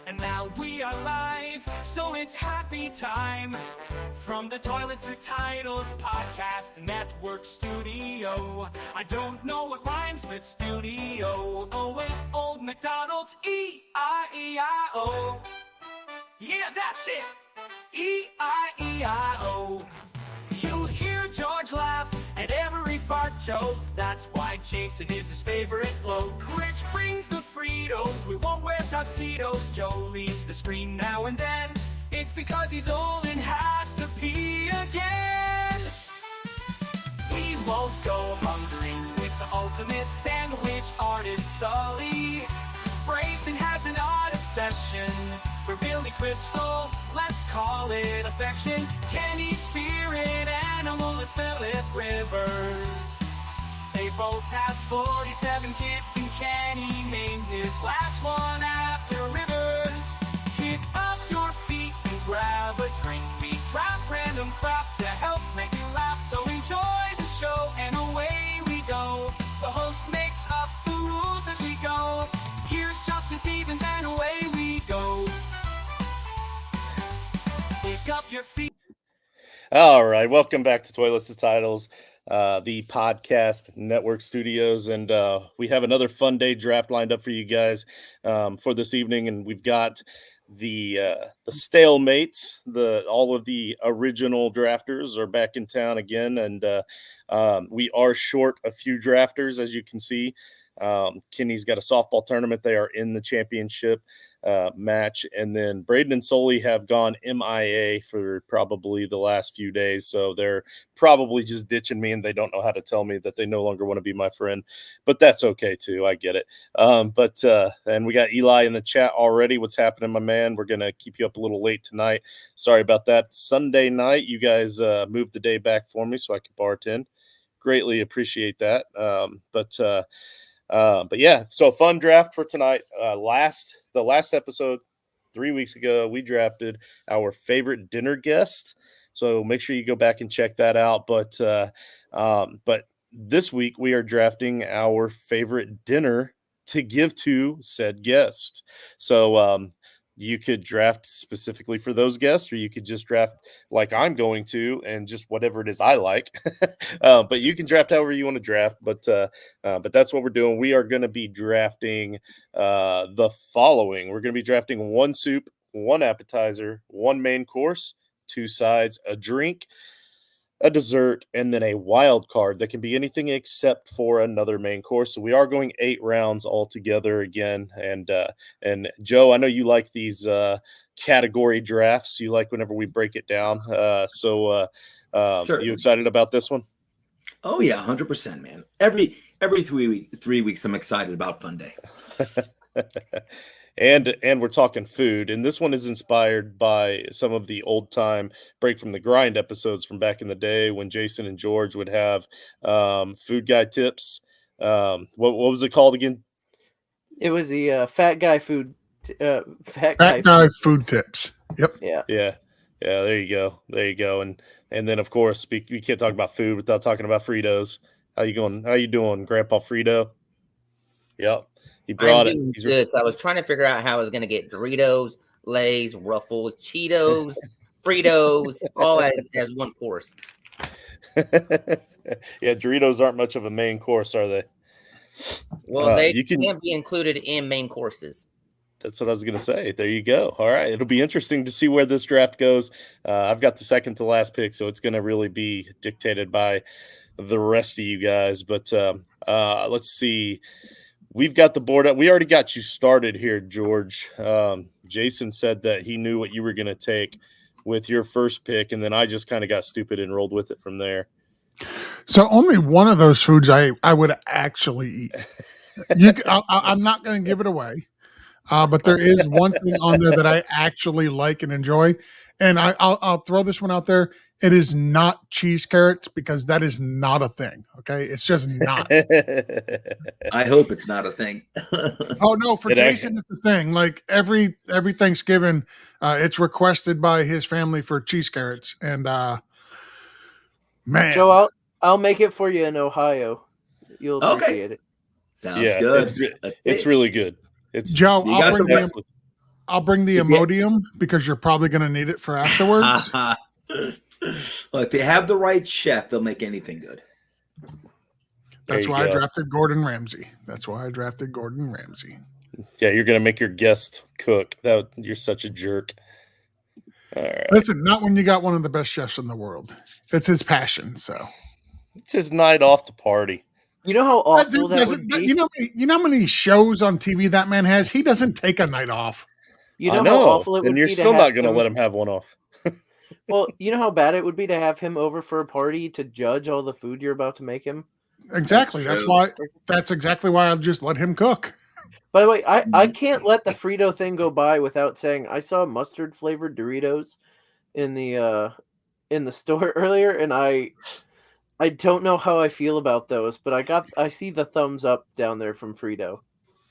And now we are live, so it's happy time. From the Toilet Through Titles Podcast Network Studio. I don't know what rhymes with studio. Oh wait, old McDonald's, E-I-E-I-O. Yeah, that's it, E-I-E-I-O. You'll hear George laugh at every fart joke. That's why Jason is his favorite bloke. Rich brings the Fritos, we won't wear tuxedos. Joe leaves the screen now and then. It's because he's old and has to pee again. We won't go hungry with the ultimate sandwich artist, Sully. Brayton has an odd obsession for Billy Crystal, let's call it affection. Kenny's spirit animal is Philip Rivers. They both have 47 kids, and Kenny named his last one after Rivers. Kick up your feet and grab a drink. We draft random crap to help make you laugh. So enjoy the show and away we go. The host makes up the rules as we go. Here's Justin Stevens and away we go. Pick up your feet. All right, welcome back to Toilets to Titles, the podcast network studios, and we have another Funday draft lined up for you guys for this evening, and we've got the stalemates. All of the original drafters are back in town again, and we are short a few drafters, as you can see. Kenny's got a softball tournament. They are in the championship match. And then Brayton and Sully have gone MIA for probably the last few days. So they're probably just ditching me, and they don't know how to tell me that they no longer want to be my friend. But that's okay, too. I get it. And we got Eli in the chat already. What's happening, my man? We're going to keep you up a little late tonight. Sorry about that. Sunday night, you guys moved the day back for me so I could bartend. Greatly appreciate that. But yeah, so fun draft for tonight. The last episode 3 weeks ago, we drafted our favorite dinner guest. So make sure you go back and check that out. But this week we are drafting our favorite dinner to give to said guest. So you could draft specifically for those guests, or you could just draft like I'm going to, and just whatever it is I like. But you can draft however you want to draft. But that's what we're doing. We are going to be drafting the following. We're going to be drafting one soup, one appetizer, one main course, two sides, a drink, a dessert, and then a wild card that can be anything except for another main course. So we are going 8 rounds altogether again. And Joe, I know you like these category drafts. You like whenever we break it down. So are you excited about this one? Oh yeah, 100%, man. Every 3 weeks, I'm excited about Funday. And we're talking food, and this one is inspired by some of the old time Break from the Grind episodes from back in the day when Jason and George would have food guy tips. What was it called again? It was the fat guy food food tips. Yep. Yeah. There you go. And then of course we can't talk about food without talking about Fritos. How you doing, Grandpa Frito? Yep. He brought it. Good. I was trying to figure out how I was going to get Doritos, Lay's, Ruffles, Cheetos, Fritos, all as one course. Yeah, Doritos aren't much of a main course, are they? Well, they can't be included in main courses. That's what I was going to say. There you go. All right. It'll be interesting to see where this draft goes. I've got the second to last pick, so it's going to really be dictated by the rest of you guys. But let's see. We've got the board up. We already got you started here, George. Jason said that he knew what you were going to take with your first pick, and then I just kind of got stupid and rolled with it from there. So only one of those foods I would actually eat. I'm not going to give it away, but there is one thing on there that I actually like and enjoy, and I'll throw this one out there. It is not cheese carrots, because that is not a thing. Okay, it's just not. I hope it's not a thing. Oh no, for Jason, it's a thing. Like every Thanksgiving, it's requested by his family for cheese carrots, and man, Joe, I'll make it for you in Ohio. You'll appreciate it. Sounds good. Let's it's see. really good. It's Joe, You got I'll bring the Yeah. Imodium because you're probably going to need it for afterwards. Well, if you have the right chef, they'll make anything good. That's you why I go. drafted Gordon Ramsay. Yeah, you're gonna make your guest cook. You're such a jerk. All right. Listen, not when you got one of the best chefs in the world. It's his passion. So It's his night off to party. You know how awful that would be? you know how many shows on TV that man has? He doesn't take a night off. You I know know, how awful it and would you're be still to not have gonna him, let him have one off. Well, you know how bad it would be to have him over for a party to judge all the food you're about to make him? Exactly. That's exactly why I'll just let him cook. By the way, I can't let the Frito thing go by without saying I saw mustard flavored Doritos in the store earlier, and I don't know how I feel about those, but I see the thumbs up down there from Frito.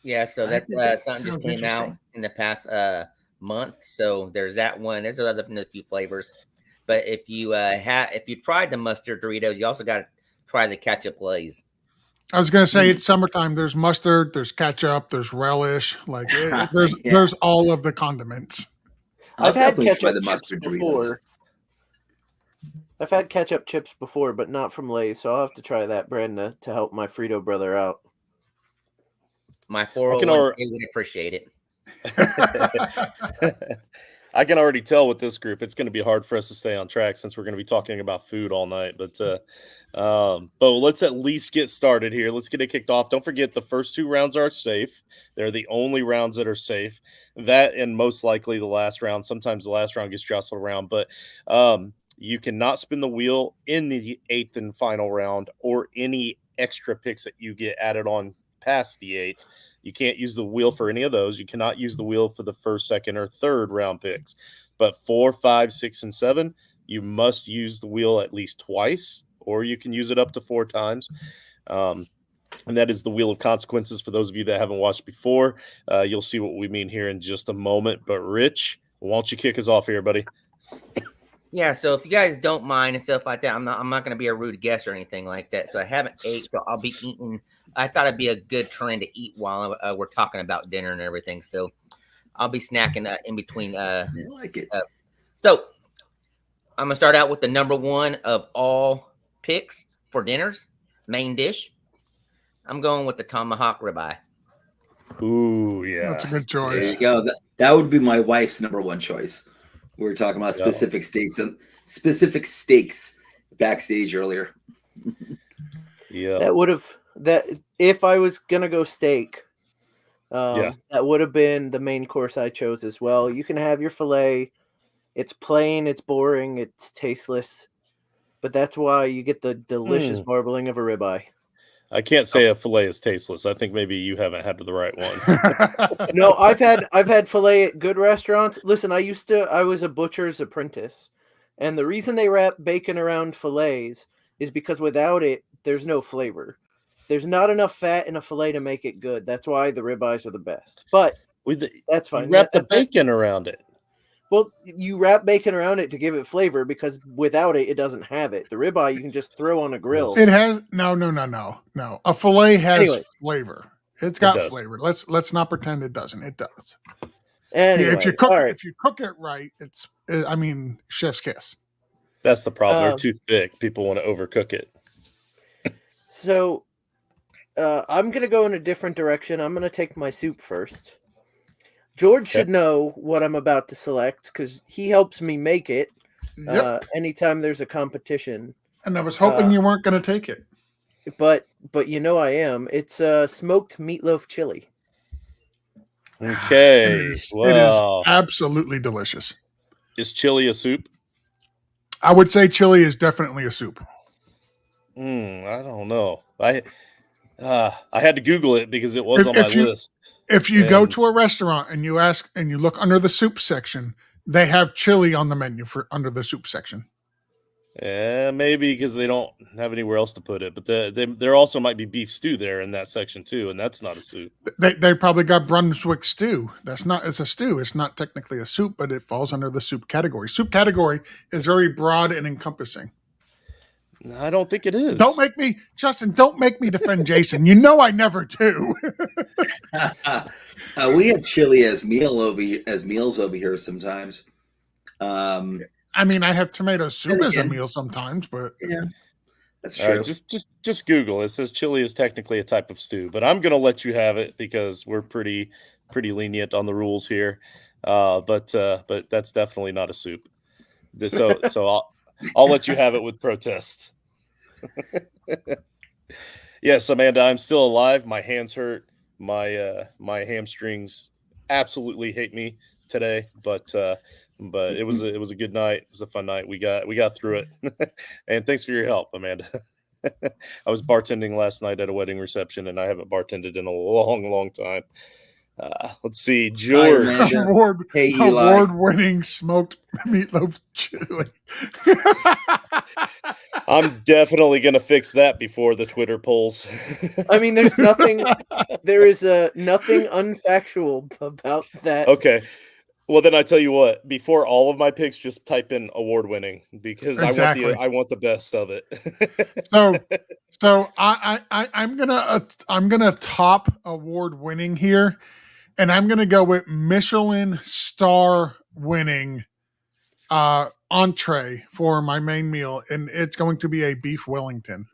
Yeah, so I that's think that something just sounds came out interesting. in the past month. So there's that one. There's a few flavors, but if you tried the mustard Doritos, you also got to try the ketchup Lay's. I was going to say it's summertime. There's mustard, there's ketchup, there's relish. Like there's Yeah. there's all of the condiments. I've had definitely try ketchup the chips mustard Doritos. before. I've had ketchup chips before, but not from Lay's, so I'll have to try that brand to help my Frito brother out. My 401k would appreciate it. I can already tell with this group, it's going to be hard for us to stay on track since we're going to be talking about food all night. But let's at least get started here. Let's get it kicked off. Don't forget the first 2 rounds are safe. They're the only rounds that are safe. That and most likely the last round. Sometimes the last round gets jostled around, but you cannot spin the wheel in the 8th and final round or any extra picks that you get added on past the 8th. You can't use the wheel for any of those. You cannot use the wheel for the 1st, 2nd, or 3rd round picks. But 4, 5, 6, and 7, you must use the wheel at least twice, or you can use it up to 4 times. And that is the Wheel of Consequences. For those of you that haven't watched before, you'll see what we mean here in just a moment. But Rich, why don't you kick us off here, buddy? Yeah, so if you guys don't mind and stuff like that, I'm not going to be a rude guest or anything like that. So I haven't ate, so I'll be eating. I thought it'd be a good trend to eat while we're talking about dinner and everything. So I'll be snacking in between. I like it. So I'm gonna start out with the number 1 of all picks for dinners, main dish. I'm going with the tomahawk ribeye. Ooh, yeah. That's a good There choice. you go. That would be my wife's number 1 choice. We were talking about specific steaks backstage earlier. Yeah. That if I was gonna go steak, that would have been the main course I chose as well. You can have your filet. It's plain, it's boring, it's tasteless, but that's why you get the delicious marbling of a ribeye. I can't say a filet is tasteless. I think maybe you haven't had the right one. No, I've had filet at good restaurants. Listen, I was a butcher's apprentice, and the reason they wrap bacon around fillets is because without it, there's no flavor. There's not enough fat in a filet to make it good. That's why the ribeyes are the best. But that's fine. You wrap the bacon around it. Well, you wrap bacon around it to give it flavor because without it, it doesn't have it. The ribeye you can just throw on a grill. It has no. A filet has flavor. It's got flavor. Let's not pretend it doesn't. It does. Anyway, if you cook it right, chef's kiss. That's the problem. They're too thick. People want to overcook it. So, I'm gonna go in a different direction. I'm gonna take my soup first. George should know what I'm about to select because he helps me make it anytime there's a competition. And I was hoping you weren't going to take it. But you know I am. It's smoked meatloaf chili. Okay. It is absolutely delicious. Is chili a soup? I would say chili is definitely a soup. I don't know. I had to Google it because it was on my list. If you go to a restaurant and you ask and you look under the soup section, they have chili on the menu for under the soup section. Yeah, maybe because they don't have anywhere else to put it. But there also might be beef stew there in that section too, and that's not a soup. They probably got Brunswick stew. It's a stew. It's not technically a soup, but it falls under the soup category. Soup category is very broad and encompassing. I don't think it is. Don't make me, Justin. Don't make me defend Jason. You know I never do. We have chili as meals over here sometimes. I mean, I have tomato soup as a meal sometimes, but yeah, that's All true. right, just Google. It says chili is technically a type of stew, but I'm gonna let you have it because we're pretty lenient on the rules here. But that's definitely not a soup. So I'll let you have it with protest. Yes, Amanda, I'm still alive. My hands hurt. My hamstrings absolutely hate me today, but it was a good night. It was a fun night. We got through it. And thanks for your help, Amanda. I was bartending last night at a wedding reception, and I haven't bartended in a long time. Let's see, George. Award-winning smoked meatloaf chili. I'm definitely gonna fix that before the Twitter polls. I mean, there is nothing unfactual about that. Okay. Well, then I tell you what. Before all of my picks, just type in award-winning because exactly. I want the best of it. So I'm gonna top award-winning here, and I'm gonna go with Michelin star winning entree for my main meal, and it's going to be a beef Wellington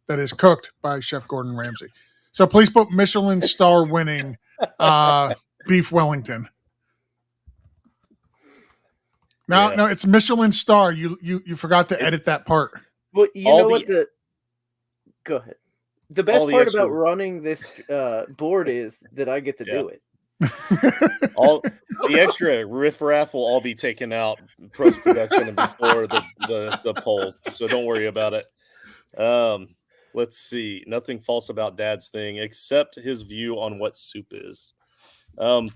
that is cooked by Chef Gordon Ramsay. So please put Michelin star winning beef Wellington. No, it's Michelin star. You forgot to edit that part. Well, go ahead. The best part about running this board is that I get to do it. All the extra riffraff will all be taken out post production and before the poll, so don't worry about it. Let's see. Nothing false about Dad's thing except his view on what soup is. All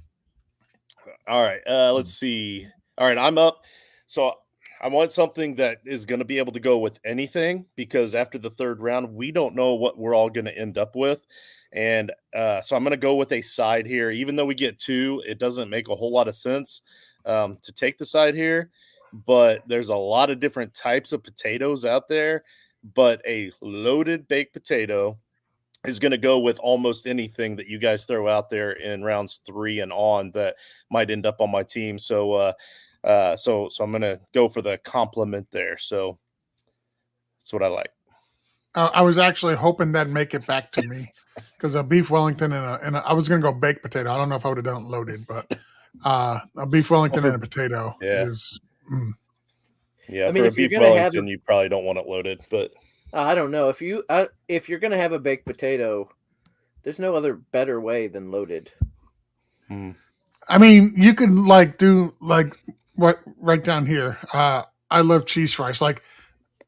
right. Let's see. All right, I'm up. So I want something that is going to be able to go with anything because after the third round, we don't know what we're all going to end up with. And so I'm going to go with a side here. Even though we get two, it doesn't make a whole lot of sense to take the side here. But there's a lot of different types of potatoes out there. But a loaded baked potato is going to go with almost anything that you guys throw out there in rounds 3 and on that might end up on my team. So I'm going to go for the compliment there. So that's what I like. I was actually hoping that'd make it back to me because a beef Wellington and I was going to go baked potato. I don't know if I would have done it loaded, but a beef Wellington and a potato is. Yeah, I mean, for a beef Wellington, you probably don't want it loaded, but I don't know if you're going to have a baked potato, there's no other better way than loaded. I mean, you could do what right down here. I love cheese fries. Like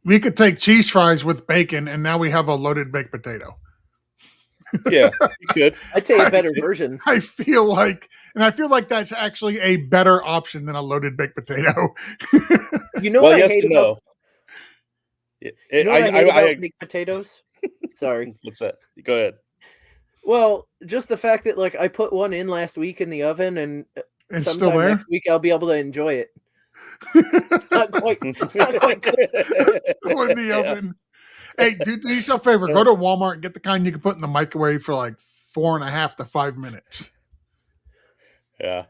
we could take cheese fries with bacon, and now we have a loaded baked potato. Yeah, you could. I'd say a better version. I feel like that's actually a better option than a loaded baked potato. You know what I hate about baked potatoes? Sorry. What's that? Go ahead. Well, just the fact that I put one in last week in the oven, and sometime next week I'll be able to enjoy it. It's not quite good. It's still in the oven. Hey, do yourself a favor. Go to Walmart and get the kind you can put in the microwave for 4.5 to 5 minutes. Yeah.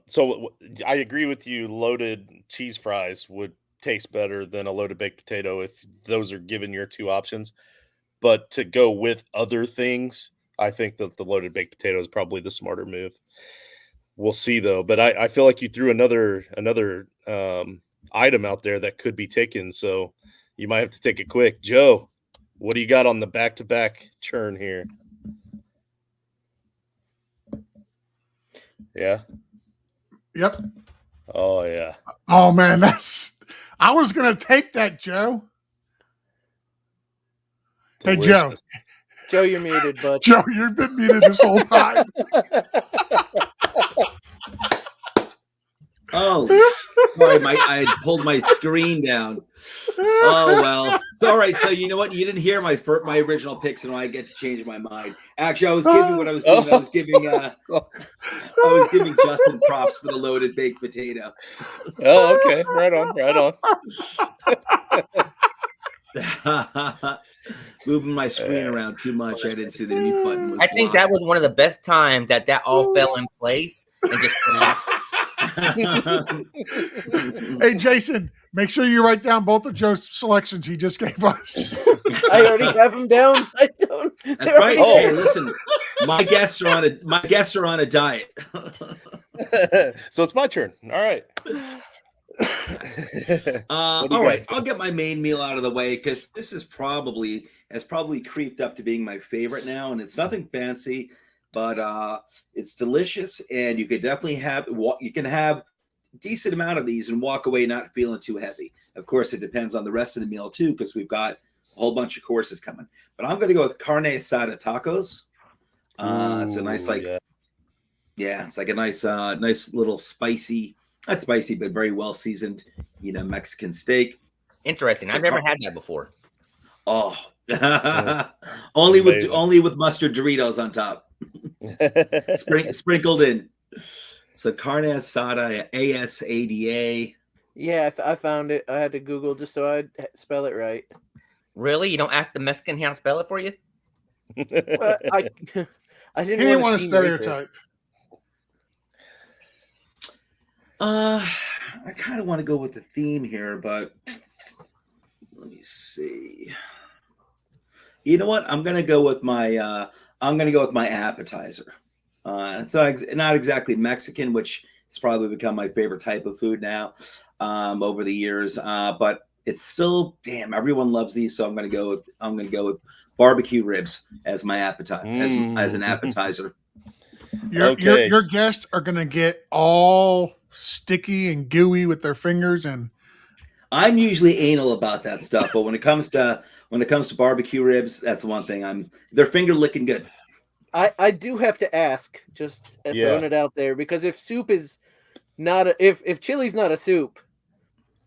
So I agree with you. Loaded cheese fries would taste better than a loaded baked potato if those are given your two options. But to go with other things, I think that the loaded baked potato is probably the smarter move. We'll see though. But I feel like you threw another item out there that could be taken. So you might have to take it quick. Joe, what do you got on the back-to-back churn here? Yeah. Yep. Oh yeah. Oh man, I was gonna take that, Joe. Delicious. Hey Joe. Joe, you're muted, bud. Joe, you've been muted this whole time. Oh, sorry, I had pulled my screen down. Oh well, it's all right. So you know what? You didn't hear my original picks, and I get to change my mind. Actually, I was giving what I was doing. I was giving Justin props for the loaded baked potato. Oh, okay. Right on. Moving my screen around too much. I didn't see the mute button was I think blocked. that was one of the best times that all fell in place and just. Hey, Jason, make sure you write down both of Joe's selections he just gave us. I already have them down. I don't. That's right. Hey, listen, my guests are on a diet. So it's my turn. All right. All right, I'll get my main meal out of the way because this is probably creeped up to being my favorite now, and it's nothing fancy, but it's delicious, and you could definitely have a decent amount of these and walk away not feeling too heavy. Of course, it depends on the rest of the meal too, because we've got a whole bunch of courses coming. But I'm going to go with carne asada tacos. It's a nice it's like a nice little spicy. Not spicy, but very well seasoned, Mexican steak. Interesting. I've never had that before. Oh, only with mustard Doritos on top, sprinkled in. So carne asada, ASADA. Yeah, I found it. I had to Google just so I'd spell it right. Really? You don't ask the Mexican how to spell it for you? Well, I didn't He didn't want want to to stereotype. I kind of want to go with the theme here, but let me see. You know what? I'm gonna go with my appetizer. It's not exactly Mexican, which has probably become my favorite type of food now over the years. But it's still, everyone loves these, so I'm gonna go with barbecue ribs as my appetite as an appetizer. Your guests are gonna get all sticky and gooey with their fingers, and I'm usually anal about that stuff, but when it comes to barbecue ribs, that's one thing. They're finger licking good. I do have to ask, just throwing it out there, because if soup is not if chili's not a soup,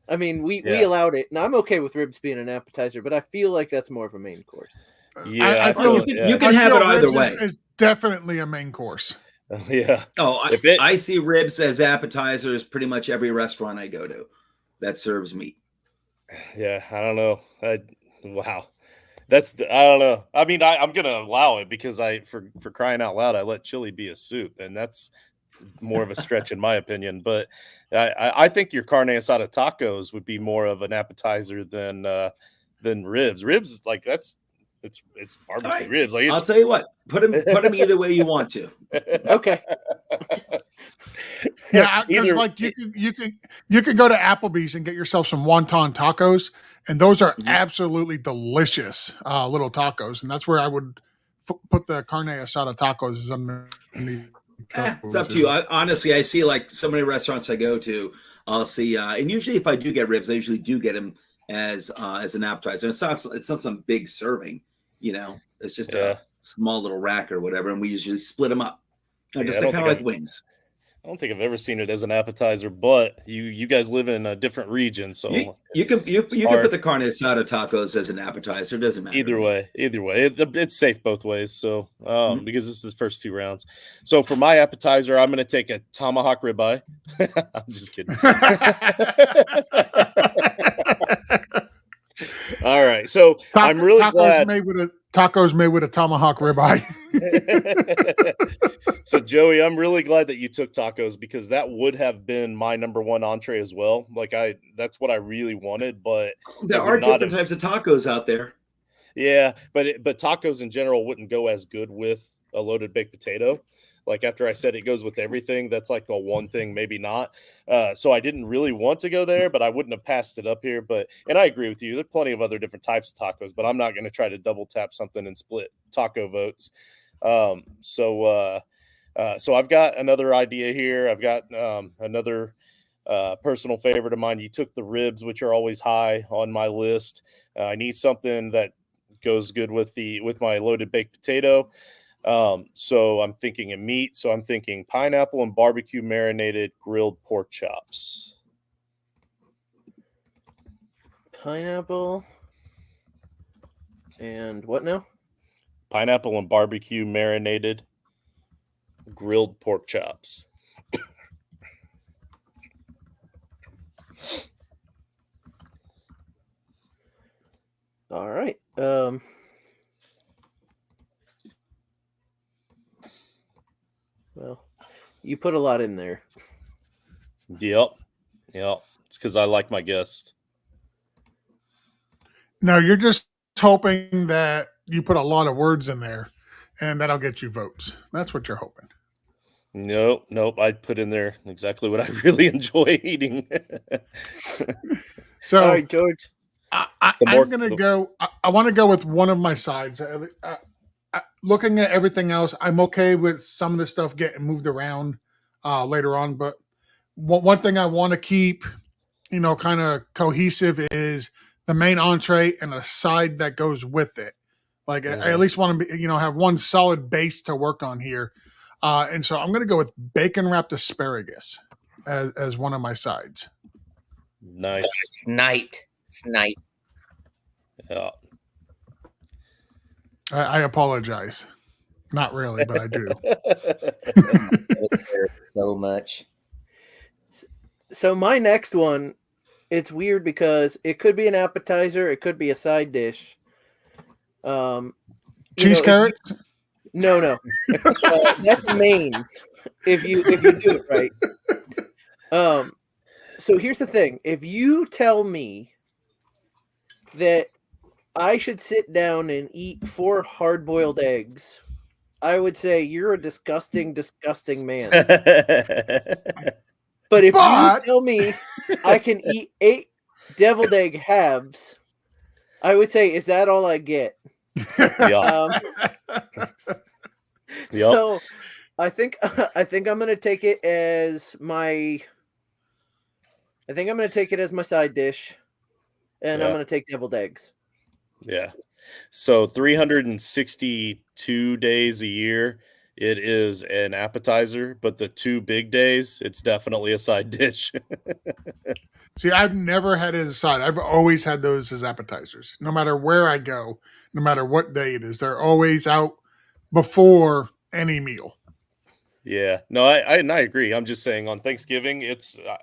I mean we allowed it, and I'm okay with ribs being an appetizer, but I feel like that's more of a main course. Yeah, I feel you can have it either way. It's definitely a main course. Yeah. Oh, I see ribs as appetizers pretty much every restaurant I go to that serves meat. Yeah, I don't know. Wow. I don't know. I mean, I'm going to allow it because for crying out loud, I let chili be a soup, and that's more of a stretch in my opinion. But I think your carne asada tacos would be more of an appetizer than ribs. Ribs, like it's barbecue right. ribs. Like I'll tell you what, put them either way you want to. Okay. Yeah, because like you can go to Applebee's and get yourself some wonton tacos, and those are absolutely delicious little tacos, and that's where I would put the carne asada tacos is underneath. It's up to you. Honestly, I see like so many restaurants I go to, I'll see, and usually if I do get ribs, I usually do get them as an appetizer. It's not some big serving, It's just a small little rack or whatever, and we usually split them up. Kind of like wings. I don't think I've ever seen it as an appetizer, but you guys live in a different region, so you can put the carne asada tacos as an appetizer. It doesn't matter. Either way, it's safe both ways. So because this is the first two rounds, so for my appetizer, I'm going to take a tomahawk ribeye. I'm just kidding. All right, so I'm really glad tacos made with a tomahawk ribeye. So Joey, I'm really glad that you took tacos because that would have been my number one entree as well. Like that's what I really wanted, but there are different types of tacos out there. Yeah, but tacos in general wouldn't go as good with a loaded baked potato. Like after I said it goes with everything, that's like the one thing, maybe not. So I didn't really want to go there, but I wouldn't have passed it up here. And I agree with you. There's plenty of other different types of tacos, but I'm not going to try to double tap something and split taco votes. So I've got another idea here. I've got another personal favorite of mine. You took the ribs, which are always high on my list. I need something that goes good with my loaded baked potato. So I'm thinking of meat. So I'm thinking pineapple and barbecue marinated grilled pork chops. Pineapple and what now? Pineapple and barbecue marinated grilled pork chops. All right. Well, you put a lot in there. Yep. It's because I like my guest. No, you're just hoping that you put a lot of words in there, and that'll get you votes. That's what you're hoping. Nope. I put in there exactly what I really enjoy eating. So, All right, George. I'm going to go. I want to go with one of my sides. Looking at everything else, I'm okay with some of the stuff getting moved around later on. But one thing I want to keep, kind of cohesive is the main entree and a side that goes with it. Like I at least want to, have one solid base to work on here. And so I'm going to go with bacon wrapped asparagus as one of my sides. Nice. Snight. Yeah. I apologize. Not really, but I do. So much. So my next one, it's weird because it could be an appetizer, it could be a side dish. Cheese carrots? No. That's main. If you do it right. So here's the thing: if you tell me that I should sit down and eat 4 hard-boiled eggs, I would say you're a disgusting man. But if you tell me I can eat 8 deviled egg halves, I would say, is that all I get? Yeah. So I think I'm gonna take it as my. I think I'm gonna take it as my side dish, and I'm gonna take deviled eggs. Yeah. So 362 days a year, it is an appetizer, but the 2 big days, it's definitely a side dish. See, I've never had it as a side. I've always had those as appetizers. No matter where I go, no matter what day it is, they're always out before any meal. Yeah, no, I agree. I'm just saying on Thanksgiving,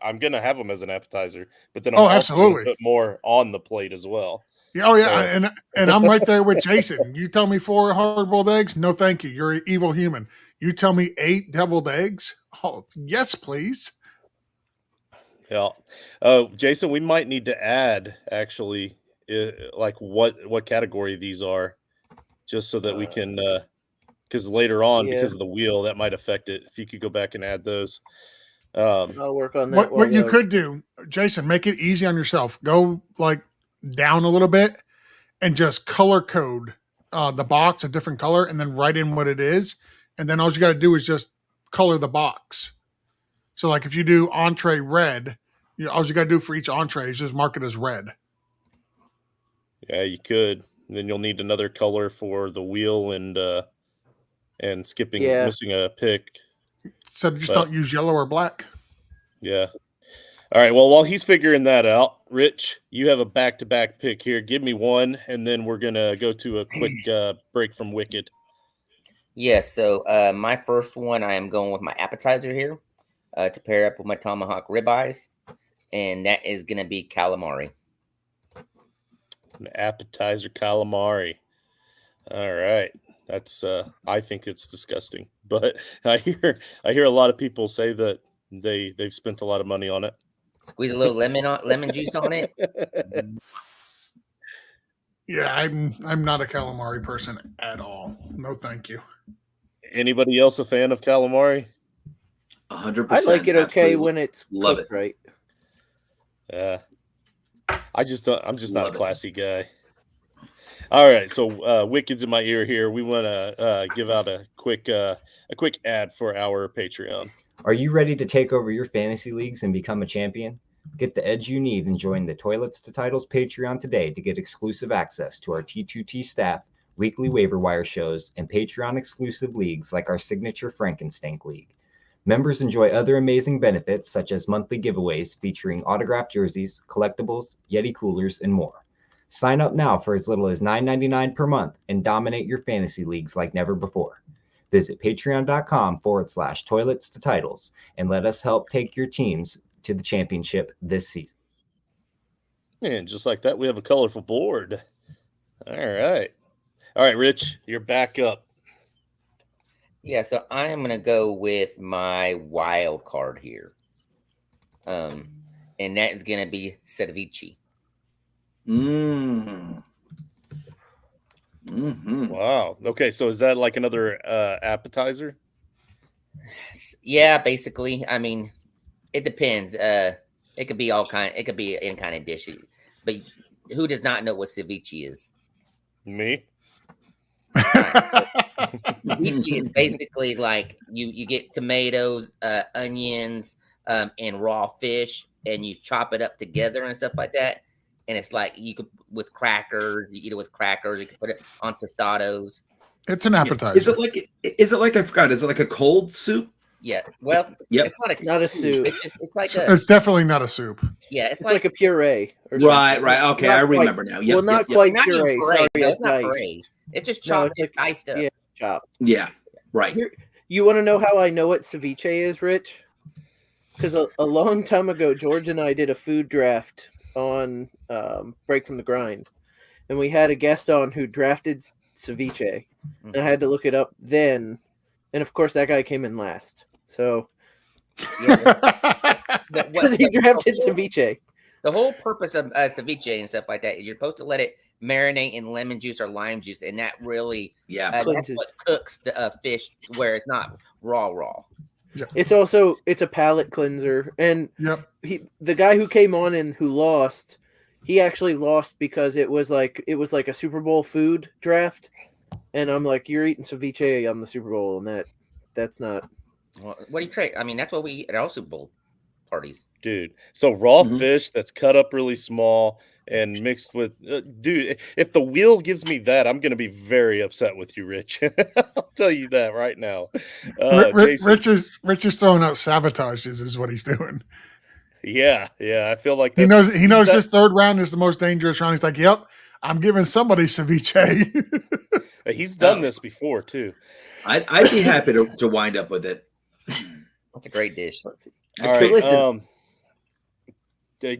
I'm gonna have them as an appetizer, but then I'm also absolutely gonna put more on the plate as well. Yeah, and I'm right there with Jason. You tell me 4 hard-boiled eggs, no, thank you. You're an evil human. You tell me 8 deviled eggs, oh yes, please. Yeah, Jason, we might need to add actually, like what category these are, just so that we can. Because later on, because of the wheel, that might affect it. If you could go back and add those. I'll work on that. What you could do, Jason, make it easy on yourself. Go like down a little bit and just color code the box a different color and then write in what it is. And then all you got to do is just color the box. So like if you do entree red, all you got to do for each entree is just mark it as red. Yeah, you could. Then you'll need another color for the wheel and missing a pick. So just don't use yellow or black. Yeah. All right. Well, while he's figuring that out, Rich, you have a back-to-back pick here. Give me one, and then we're going to go to a quick break from Wicked. Yes. So my first one, I am going with my appetizer here to pair up with my tomahawk ribeyes, and that is going to be calamari. An appetizer calamari. All right. That's I think it's disgusting, but I hear a lot of people say that they've spent a lot of money on it. Squeeze a little lemon juice on it. Yeah, I'm not a calamari person at all. No, thank you. Anybody else a fan of calamari? 100%. I like it okay absolutely. when it's Love cooked it. right. Yeah, I'm just not a classy guy. All right, so Wicked's in my ear here. We want to give out a quick ad for our Patreon. Are you ready to take over your fantasy leagues and become a champion? Get the edge you need and join the Toilets to Titles Patreon today to get exclusive access to our T2T staff, weekly waiver wire shows, and Patreon exclusive leagues like our signature Frankenstank League. Members enjoy other amazing benefits such as monthly giveaways featuring autographed jerseys, collectibles, Yeti coolers, and more. Sign up now for as little as $9.99 per month and dominate your fantasy leagues like never before. Visit patreon.com/toilets to titles and let us help take your teams to the championship this season. And just like that, we have a colorful board. All right, Rich, you're back up. Yeah, so I am gonna go with my wild card here. And that is gonna be ceviche. Wow. Okay, so is that like another appetizer? Yeah, basically. I mean, it depends. It could be all kind. It could be any kind of dish. But who does not know what ceviche is? Me? Ceviche is basically like you get tomatoes, onions, and raw fish, and you chop it up together and stuff like that. And it's like you could with crackers. You eat it with crackers. You can put it on tostados. It's an appetizer. Is it like I forgot? Is it like a cold soup? Yeah. Well, Yep. it's Not a soup. It's like It's definitely not a soup. yeah. It's like a puree. Or Right. something. Right. Okay, Not I quite- remember now. Yep, well, not yep, quite not even puree. puree. Sorry, No, it's it's not diced. puree. It's just No, chopped, it's like- diced up. Yeah, chopped. Yeah. Right. You want to know how I know what ceviche is, Rich? Because a long time ago, George and I did a food draft on Break from the Grind, and we had a guest on who drafted ceviche, and I had to look it up then, and of course that guy came in last. So because he drafted ceviche. The whole purpose of ceviche and stuff like that is you're supposed to let it marinate in lemon juice or lime juice, and that really that's Cleanses. what cooks the fish where it's not raw. It's a palate cleanser, and the guy who came on and who lost, he actually lost because it was like a Super Bowl food draft, and I'm like, you're eating ceviche on the Super Bowl, and that's not. Well, what do you trade? I mean, that's what we eat at our Super Bowl parties, dude. So raw fish that's cut up really small and mixed with, dude. If the wheel gives me that, I'm gonna be very upset with you, Rich. I'll tell you that right now. Rich is throwing out sabotages, is what he's doing. Yeah. I feel like he knows this third round is the most dangerous round. He's like, "Yep, I'm giving somebody ceviche." He's done this before too. I'd be happy to wind up with it. That's a great dish. All right, so listen,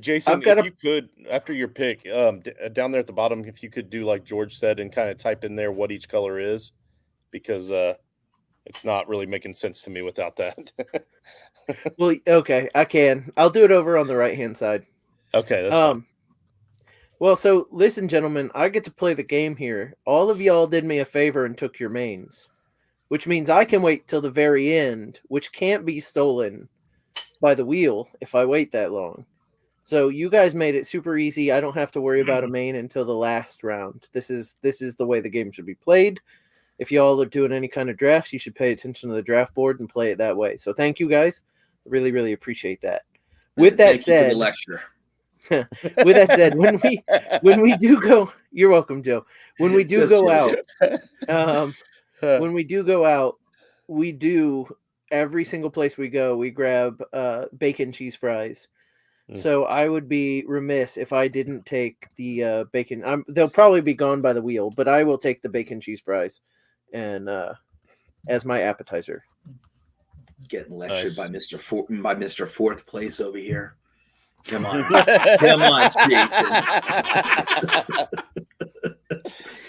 Jason, if you could, after your pick, down there at the bottom, if you could do like George said and kind of type in there what each color is, because it's not really making sense to me without that. well, okay, I can. I'll do it over on the right-hand side. Okay, that's fine. Well, so listen, gentlemen, I get to play the game here. All of y'all did me a favor and took your mains, which means I can wait till the very end, which can't be stolen by the wheel if I wait that long. So you guys made it super easy. I don't have to worry about a main until the last round. This is the way the game should be played. If y'all are doing any kind of drafts, you should pay attention to the draft board and play it that way. So thank you guys. I really, really appreciate that. With that said, lecture. With that said, when we do go, you're welcome, Joe. When we do go out, when we do go out, we do every single place we go, we grab bacon cheese fries. So I would be remiss if I didn't take the bacon. They'll probably be gone by the wheel, but I will take the bacon cheese fries and as my appetizer. Getting lectured by Mr. Fourth Place over here. Come on, Jason.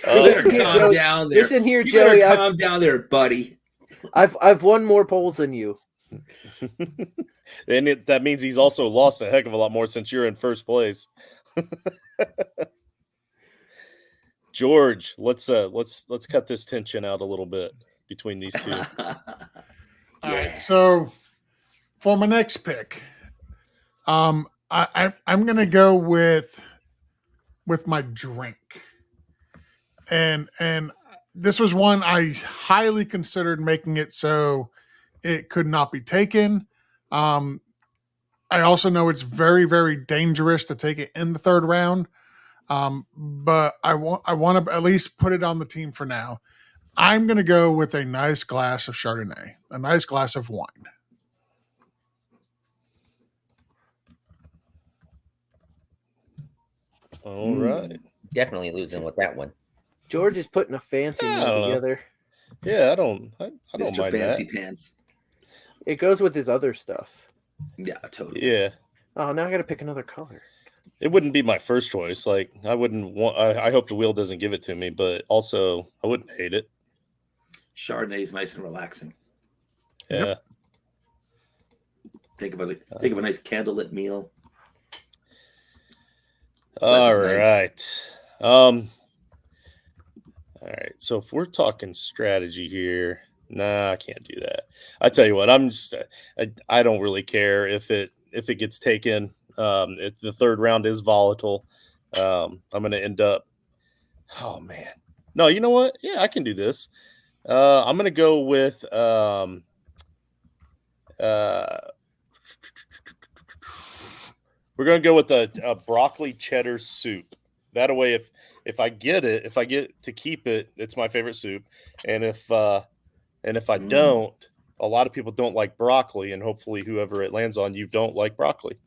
Calm down there. Listen here, Joey. Calm down there, buddy. I've won more polls than you. And that means he's also lost a heck of a lot more since you're in first place. George, let's cut this tension out a little bit between these two. All right, so for my next pick, I'm gonna go with my drink, and this was one I highly considered making it so it could not be taken. I also know it's very, very dangerous to take it in the third round, but I want to at least put it on the team for now. I'm going to go with a nice glass of Chardonnay, a nice glass of wine. All right. Definitely losing with that one. George is putting a fancy meal together. Yeah, I don't Mr. mind Fancy that. Pants. It goes with his other stuff. Yeah, totally. Yeah. Oh, now I got to pick another color. It wouldn't be my first choice. Like I wouldn't want. I hope the wheel doesn't give it to me, but also I wouldn't hate it. Chardonnay is nice and relaxing. Yeah. Yep. Think of a nice candlelit meal. All Pleasant night. right. All right. So if we're talking strategy here, nah, I can't do that. I tell you what, I'm just I don't really care if it gets taken. If the third round is volatile, I'm gonna end up. Oh man, no, you know what? Yeah, I can do this. I'm gonna go with we're gonna go with a broccoli cheddar soup. That way, if I get to keep it, it's my favorite soup. And if I don't, a lot of people don't like broccoli, and hopefully whoever it lands on, you don't like broccoli.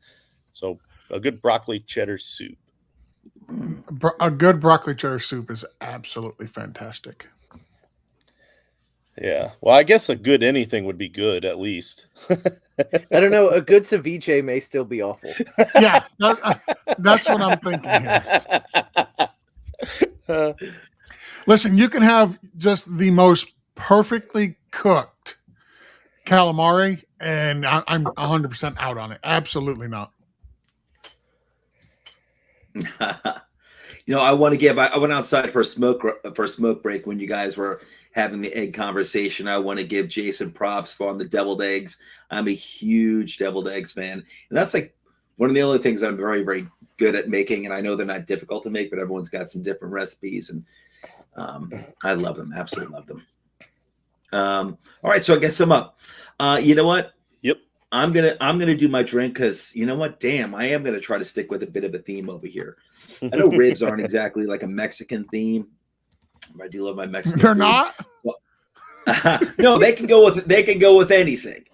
So a good broccoli cheddar soup. A good broccoli cheddar soup is absolutely fantastic. Yeah. Well, I guess a good anything would be good at least. I don't know. A good ceviche may still be awful. Yeah, that's what I'm thinking here. Listen, you can have just the most perfectly cooked calamari, and I'm 100% out on it. Absolutely not. I went outside for a smoke break when you guys were having the egg conversation. I want to give Jason props on the deviled eggs. I'm a huge deviled eggs fan, and that's like one of the only things I'm very, very good at making. And I know they're not difficult to make, but everyone's got some different recipes, and I love them. Absolutely love them. All right, so I guess I'm up. You know what? Yep. I'm gonna do my drink because you know what? Damn, I am gonna try to stick with a bit of a theme over here. I know ribs aren't exactly like a Mexican theme. I do love my Mexican. They're food. not. No, they can go with anything,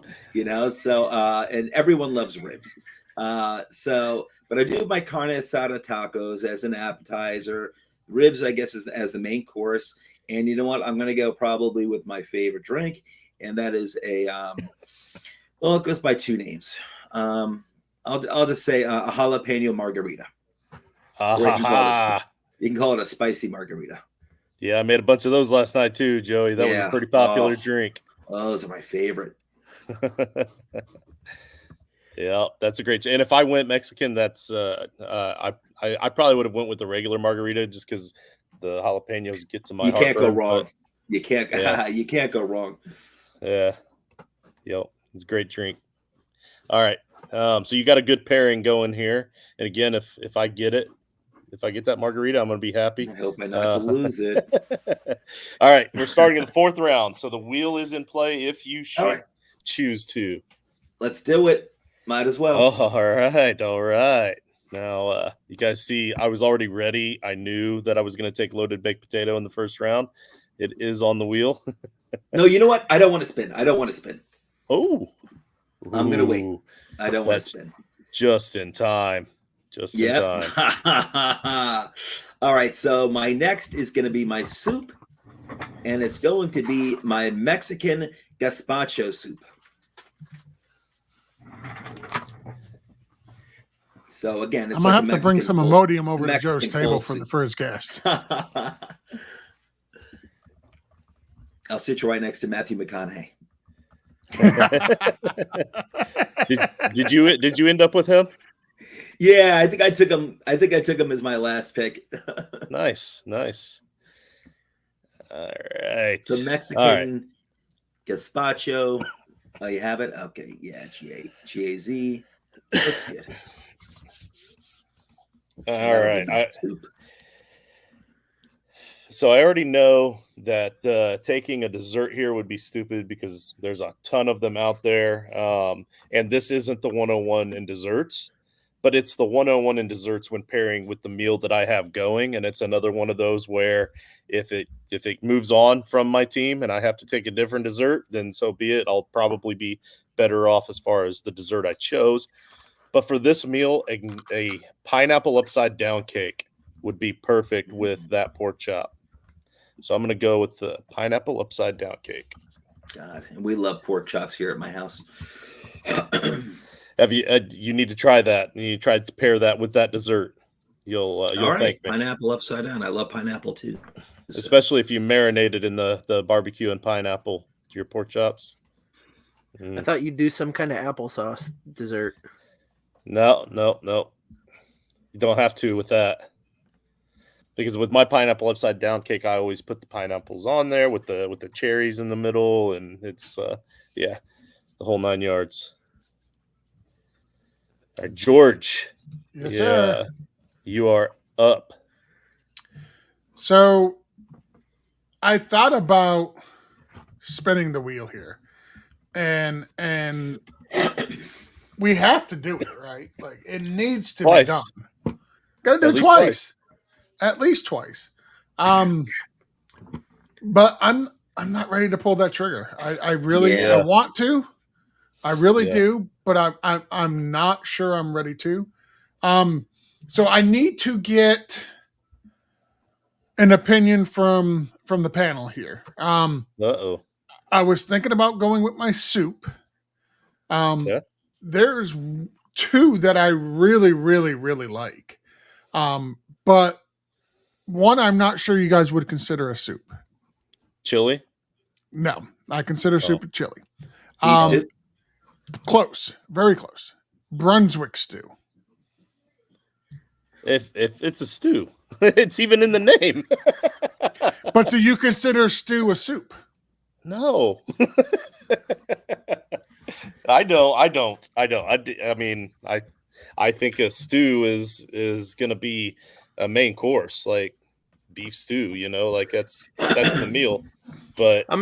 So and everyone loves ribs. But I do my carne asada tacos as an appetizer. Ribs, I guess, as the main course. And you know what? I'm gonna go probably with my favorite drink, and that is it goes by two names. I'll just say a jalapeno margarita. Or you can call it a spicy margarita. Yeah, I made a bunch of those last night too, Joey. That was a pretty popular drink. Those are my favorite. Yeah, that's a great. And if I went Mexican, that's I probably would have went with the regular margarita just because the jalapenos get to my heart. You can't go wrong. You can't. Yeah. You can't go wrong. Yeah. Yep. It's a great drink. All right. So you got a good pairing going here. And again, if I get that margarita, I'm going to be happy. I hope I not to lose it. All right. We're starting in the fourth round. So the wheel is in play if you should choose to. Let's do it. Might as well. Oh, all right. Now, you guys see, I was already ready. I knew that I was going to take loaded baked potato in the first round. It is on the wheel. No, you know what? I don't want to spin. Oh. I'm going to wait. I don't want to spin. Just in time. In time. All right. So my next is going to be my soup, and it's going to be my Mexican gazpacho soup. So again, I'm gonna have to bring some Imodium over to Joe's table for his guests. I'll sit you right next to Matthew McConaughey. Did you end up with him? Yeah, I think I took him as my last pick. Nice. All right. The Mexican gazpacho. Oh, you have it? Okay, yeah, GAZ. Looks good. All right. So I already know that taking a dessert here would be stupid because there's a ton of them out there. And this isn't the 101 in desserts, but it's the 101 in desserts when pairing with the meal that I have going. And it's another one of those where if it moves on from my team and I have to take a different dessert, then so be it. I'll probably be better off as far as the dessert I chose. But for this meal, a pineapple upside down cake would be perfect with that pork chop. So I'm going to go with the pineapple upside down cake. God, and we love pork chops here at my house. Have you? You need to try that. You need to try to pair that with that dessert. You'll All right, thank me. pineapple upside down. I love pineapple too. So, Especially if you marinate it in the barbecue and pineapple to your pork chops. I thought you'd do some kind of applesauce dessert. No. You don't have to with that. Because with my pineapple upside down cake, I always put the pineapples on there with the cherries in the middle, and it's the whole 9 yards. All right, George. Yes, sir. You are up. So I thought about spinning the wheel here, and we have to do it, right? Like it needs to be done. Got to do it twice. At least twice. But I'm not ready to pull that trigger. I really I want to. I really do, but I'm not sure I'm ready to. So I need to get an opinion from the panel here. Uh-oh. I was thinking about going with my soup. There's two that I really, really, really like. But one I'm not sure you guys would consider a soup. Chili? No, I consider soup a chili. Close, very close. Brunswick stew. If it's a stew, it's even in the name. But do you consider stew a soup? No. I don't. I mean, I think a stew is going to be a main course, like beef stew, like that's the meal. But I'm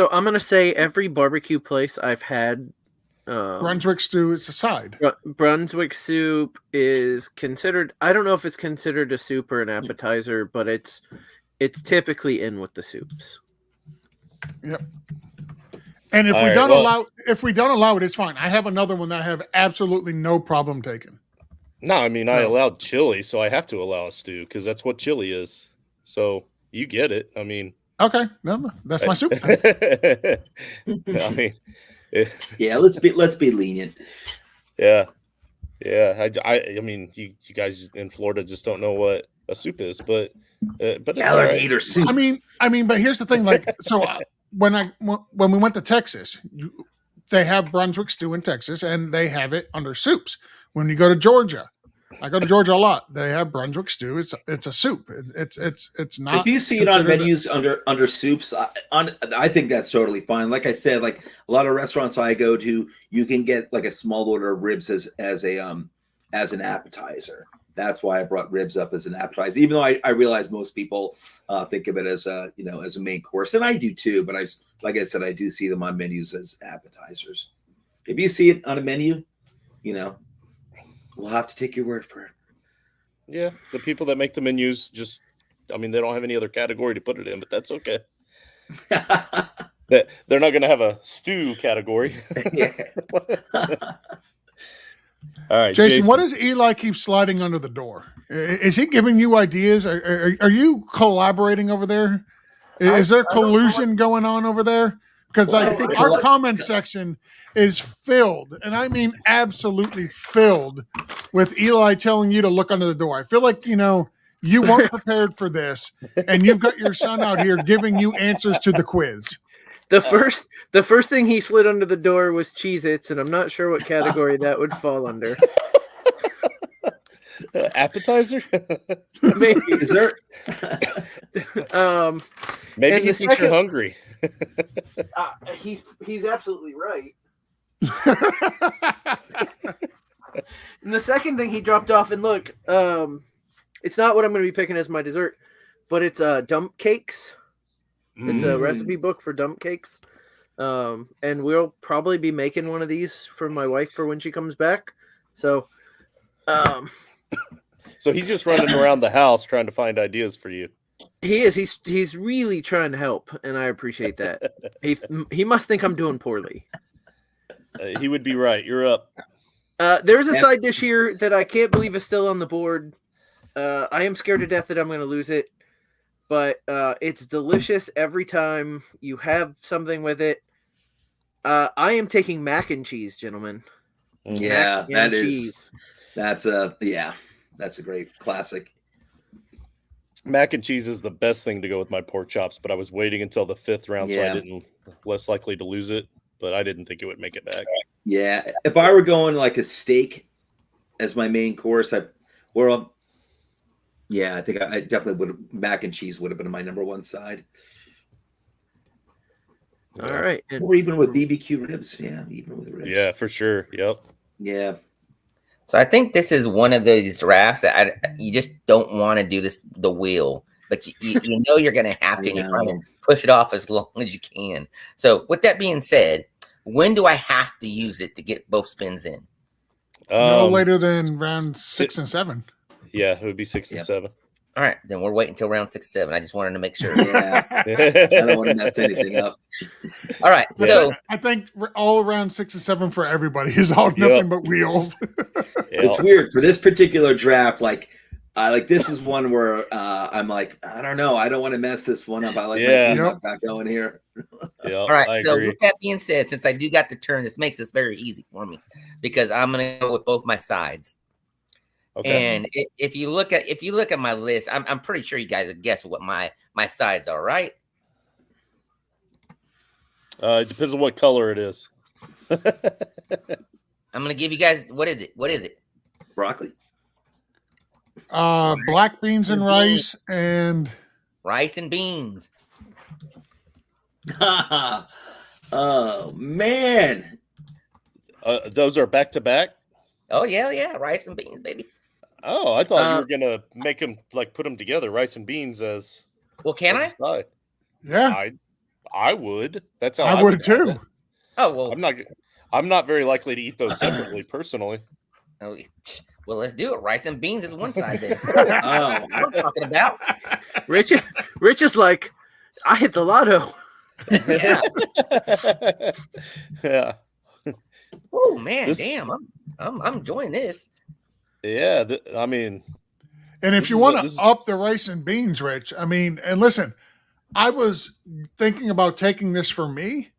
gonna say every barbecue place I've had, Brunswick stew is a side. Brunswick soup is considered. I don't know if it's considered a soup or an appetizer, but it's typically in with the soups. Yep. And if we don't allow it, it's fine. I have another one that I have absolutely no problem taking. No, I mean I allowed chili, so I have to allow a stew because that's what chili is. So you get it. I mean, okay, no, that's my soup. I mean, let's be lenient. Yeah. I mean, you guys in Florida just don't know what a soup is, but it's alligator soup. I mean, but here's the thing. Like, so when we went to Texas, they have Brunswick stew in Texas, and they have it under soups. When you go to Georgia, I go to Georgia a lot. They have Brunswick stew. It's a soup. It's not. If you see it on menus under soups, I think that's totally fine. Like I said, like a lot of restaurants I go to, you can get like a small order of ribs as an appetizer. That's why I brought ribs up as an appetizer, even though I realize most people think of it as a main course, and I do too. But like I said, I do see them on menus as appetizers. If you see it on a menu, we'll have to take your word for it. Yeah, the people that make the menus they don't have any other category to put it in, but that's okay. They're not going to have a stew category. Yeah. All right, Jason, what does Eli keep sliding under the door? Is he giving you ideas? Are you collaborating over there? Is there collusion going on over there? Because our comment section is filled, and I mean absolutely filled, with Eli telling you to look under the door. I feel like, you weren't prepared for this, and you've got your son out here giving you answers to the quiz. The first thing he slid under the door was Cheez-Its, and I'm not sure what category that would fall under. Appetizer? Maybe. Dessert? Maybe he thinks you're hungry. He's absolutely right. And the second thing he dropped off, and look, it's not what I'm going to be picking as my dessert, but it's dump cakes. It's a recipe book for dump cakes. And we'll probably be making one of these for my wife for when she comes back. So he's just running around the house trying to find ideas for you. He is. He's really trying to help, and I appreciate that. He must think I'm doing poorly. He would be right. You're up. There's a side dish here that I can't believe is still on the board. I am scared to death that I'm going to lose it, but it's delicious every time you have something with it. I am taking mac and cheese, gentlemen. Yeah, Mac and that's a great classic. Mac and cheese is the best thing to go with my pork chops, but I was waiting until the 5th round, so I didn't less likely to lose it. But I didn't think it would make it back. Yeah, if I were going like a steak as my main course, I think I definitely would have. Mac and cheese would have been my number one side. All right, or even with BBQ ribs. Yeah, even with ribs. Yeah, for sure. Yep. Yeah. So I think this is one of those drafts that you just don't want to do the wheel, but you know you're going to have to, and you're trying to push it off as long as you can. So with that being said, when do I have to use it to get both spins in? No later than round 6 and 7. Yeah, it would be 6 and 7. All right, then we're waiting until round 6, 7. I just wanted to make sure. Yeah, I don't want to mess anything up. All right, so I think all around 6 and 7 for everybody is all nothing but wheels. It's weird for this particular draft. Like this is one where I'm like, I don't know, I don't want to mess this one up. I like my team I've got going here. All right, so with that being said, since I do got the turn, this makes this very easy for me because I'm going to go with both my sides. Okay. And if you look at my list, I'm pretty sure you guys have guessed what my sides are, right? It depends on what color it is. I'm gonna give you guys what is it? Broccoli. Black beans and rice and beans. Oh man. Those are back to back? Oh yeah, rice and beans, baby. Oh, I thought you were gonna make them put them together, rice and beans as well. Can I? Side. Yeah, I would. That's how I would too. Oh well, I'm not very likely to eat those separately, personally. Oh, well, let's do it. Rice and beans is one side there. Oh, what I'm talking about. Rich is like, I hit the lotto. Yeah. Yeah. Oh man, damn! I'm enjoying this. Yeah, I mean, and if you want to up the rice and beans, Rich, I mean, and listen, I was thinking about taking this for me,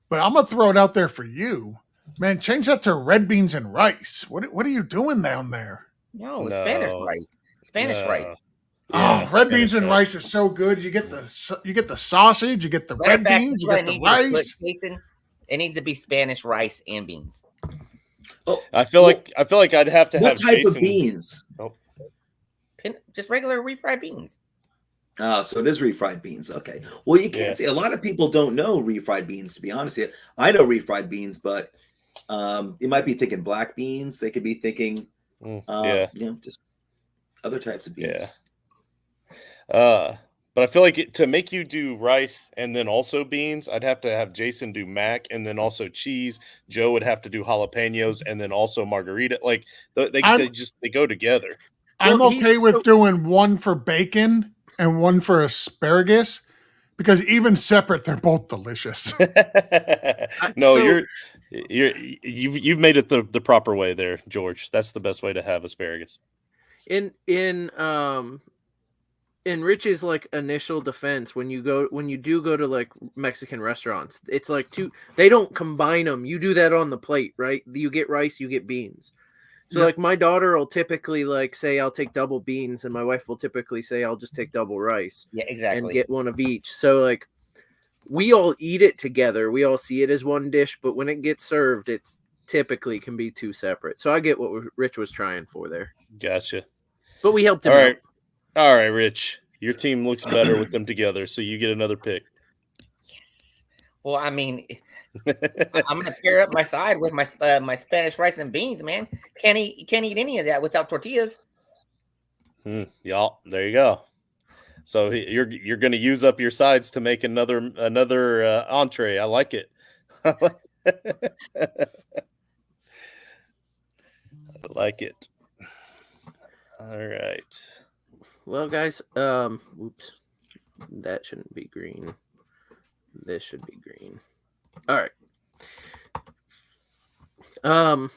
but I'm gonna throw it out there for you, man. Change that to red beans and rice. What are you doing down there? No, Spanish rice. Spanish rice. Yeah, red beans and rice is so good. You get the sausage, you get the red beans, you get the rice. It needs to be Spanish rice and beans. Oh, I feel like I'd have to have what type Jason. of beans? Oh. Just regular refried beans. Oh, so it is refried beans. Okay. Well, you can't see. A lot of people don't know refried beans. To be honest with you, I know refried beans, but you might be thinking black beans. They could be thinking, just other types of beans. Yeah. But I feel like to make you do rice and then also beans, I'd have to have Jason do mac and then also cheese. Joe would have to do jalapenos and then also margarita. Like they go together. I'm okay with doing one for bacon and one for asparagus because even separate, they're both delicious. No, you've made it the proper way there, George. That's the best way to have asparagus. In Rich's initial defense, when you do go to Mexican restaurants, it's they don't combine them. You do that on the plate, right? You get rice, you get beans. So my daughter will typically say I'll take double beans, and my wife will typically say I'll just take double rice. Yeah, exactly. And get one of each. So we all eat it together. We all see it as one dish, but when it gets served, it typically can be two separate. So I get what Rich was trying for there. Gotcha. But we helped him out. All right, Rich. Your team looks better with them together, so you get another pick. Yes. Well, I mean, I'm gonna pair up my side with my Spanish rice and beans, man. Can't eat any of that without tortillas. Y'all, there you go. So you're gonna use up your sides to make another entree. I like it. I like it. All right. Well, guys, oops, that shouldn't be green. This should be green. All right. I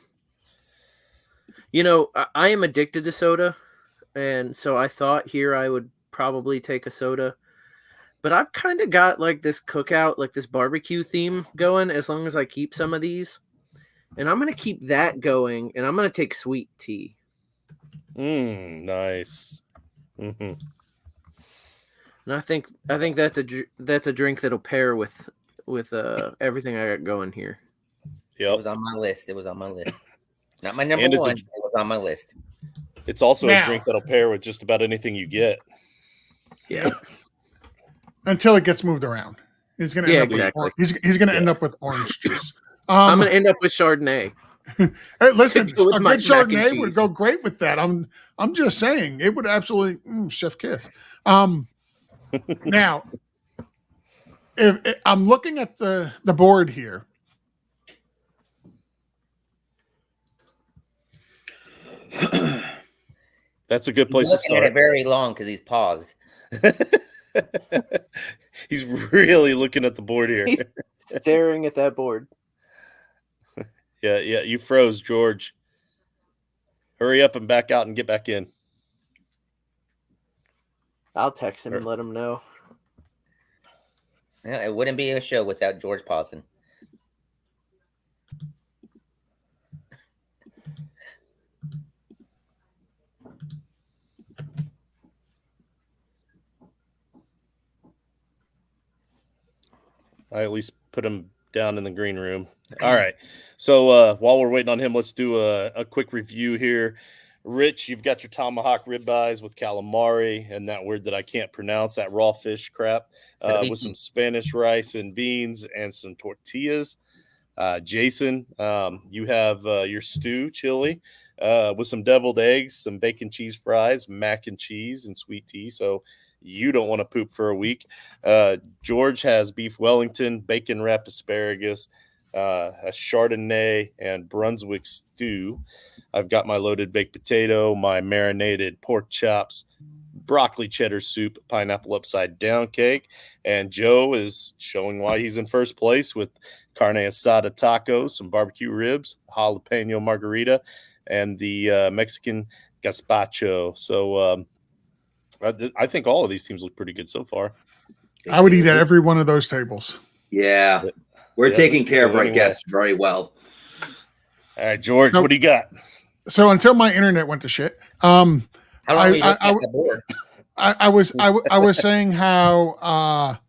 am addicted to soda, and so I thought here I would probably take a soda, but I've kind of got this cookout, this barbecue theme going as long as I keep some of these. And I'm gonna keep that going, and I'm gonna take sweet tea. Nice. Mm-hmm. And I think that's a drink that'll pair with everything I got going here. It Yep. was on my list. Not my number And one. It was on my list. It's also Now- a drink that'll pair with just about anything you get. Yeah. Until it gets moved around. He's gonna end up with he's gonna end up with orange juice. I'm gonna end up with Chardonnay. Hey, listen, a go with good my mac and Chardonnay would cheese. go great with that. I'm just saying it would absolutely chef kiss. Now, if I'm looking at the board here, That's a good place to Looking at it start. very long because he's paused. He's really looking at the board here. He's staring at that board. Yeah, you froze, George. Hurry up and back out and get back in. I'll text him and let him know. Yeah, it wouldn't be a show without George pausing. I at least put him down in the green room. All right. So while we're waiting on him, let's do a quick review here. Rich, you've got your tomahawk ribeyes with calamari and that word that I can't pronounce, that raw fish crap, with some Spanish rice and beans and some tortillas. Jason, you have your stew chili with some deviled eggs, some bacon cheese fries, mac and cheese, and sweet tea. So you don't want to poop for a week. George has beef Wellington, bacon wrapped asparagus, a Chardonnay, and Brunswick stew. I've got my loaded baked potato, my marinated pork chops, broccoli cheddar soup, pineapple upside down cake, and Joe is showing why he's in first place with carne asada tacos, some barbecue ribs, jalapeno margarita, and the Mexican gazpacho. So I think all of these teams look pretty good so far. I would eat at every one of those tables. Yeah. We're taking care of our guests very well. All right, George, what do you got? So until my internet went to shit, How long were you looking at the board? I was saying how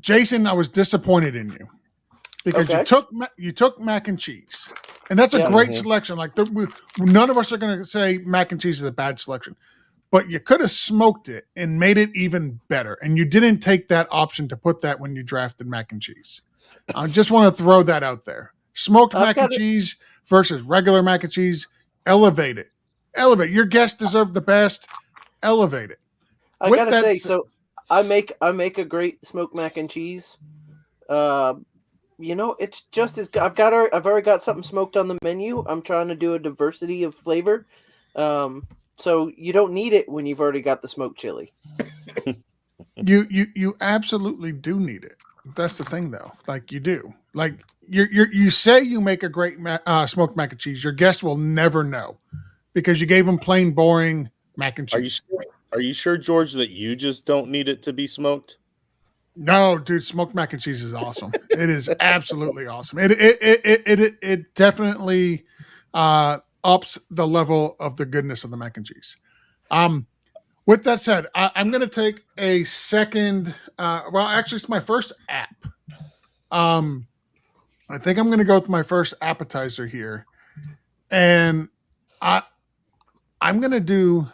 Jason, I was disappointed in you because you took mac and cheese, and that's a great selection. Like none of us are going to say mac and cheese is a bad selection, but you could have smoked it and made it even better, and you didn't take that option to put that when you drafted mac and cheese. I just want to throw that out there. Smoked mac and cheese versus regular mac and cheese. Elevate it. Your guests deserve the best. Elevate it. I gotta say, so I make a great smoked mac and cheese. It's just as good. I've already got something smoked on the menu. I'm trying to do a diversity of flavor. So you don't need it when you've already got the smoked chili. You absolutely do need it. That's the thing, though. Like you do. Like you say you make a great smoked mac and cheese. Your guests will never know because you gave them plain boring mac and cheese. Are you sure, George, that you just don't need it to be smoked? No, dude, smoked mac and cheese is awesome. It is absolutely awesome. It definitely ups the level of the goodness of the mac and cheese. With that said, I'm going to take a second. Actually, it's my first app. I think I'm going to go with my first appetizer here, and I'm going to do.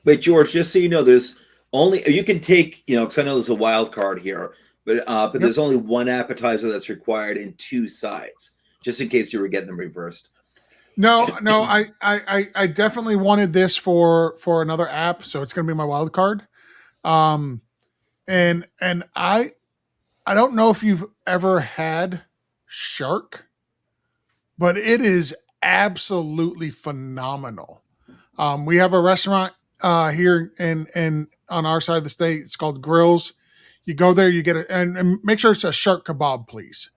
Wait, George, just so you know, there's only you can take because I know there's a wild card here, but there's only one appetizer that's required and two sides, just in case you were getting them reversed. No, I definitely wanted this for another app, so it's going to be my wild card. And I don't know if you've ever had shark, but it is absolutely phenomenal. We have a restaurant here in on our side of the state. It's called Grills. You go there, you get it, and make sure it's a shark kebab, please.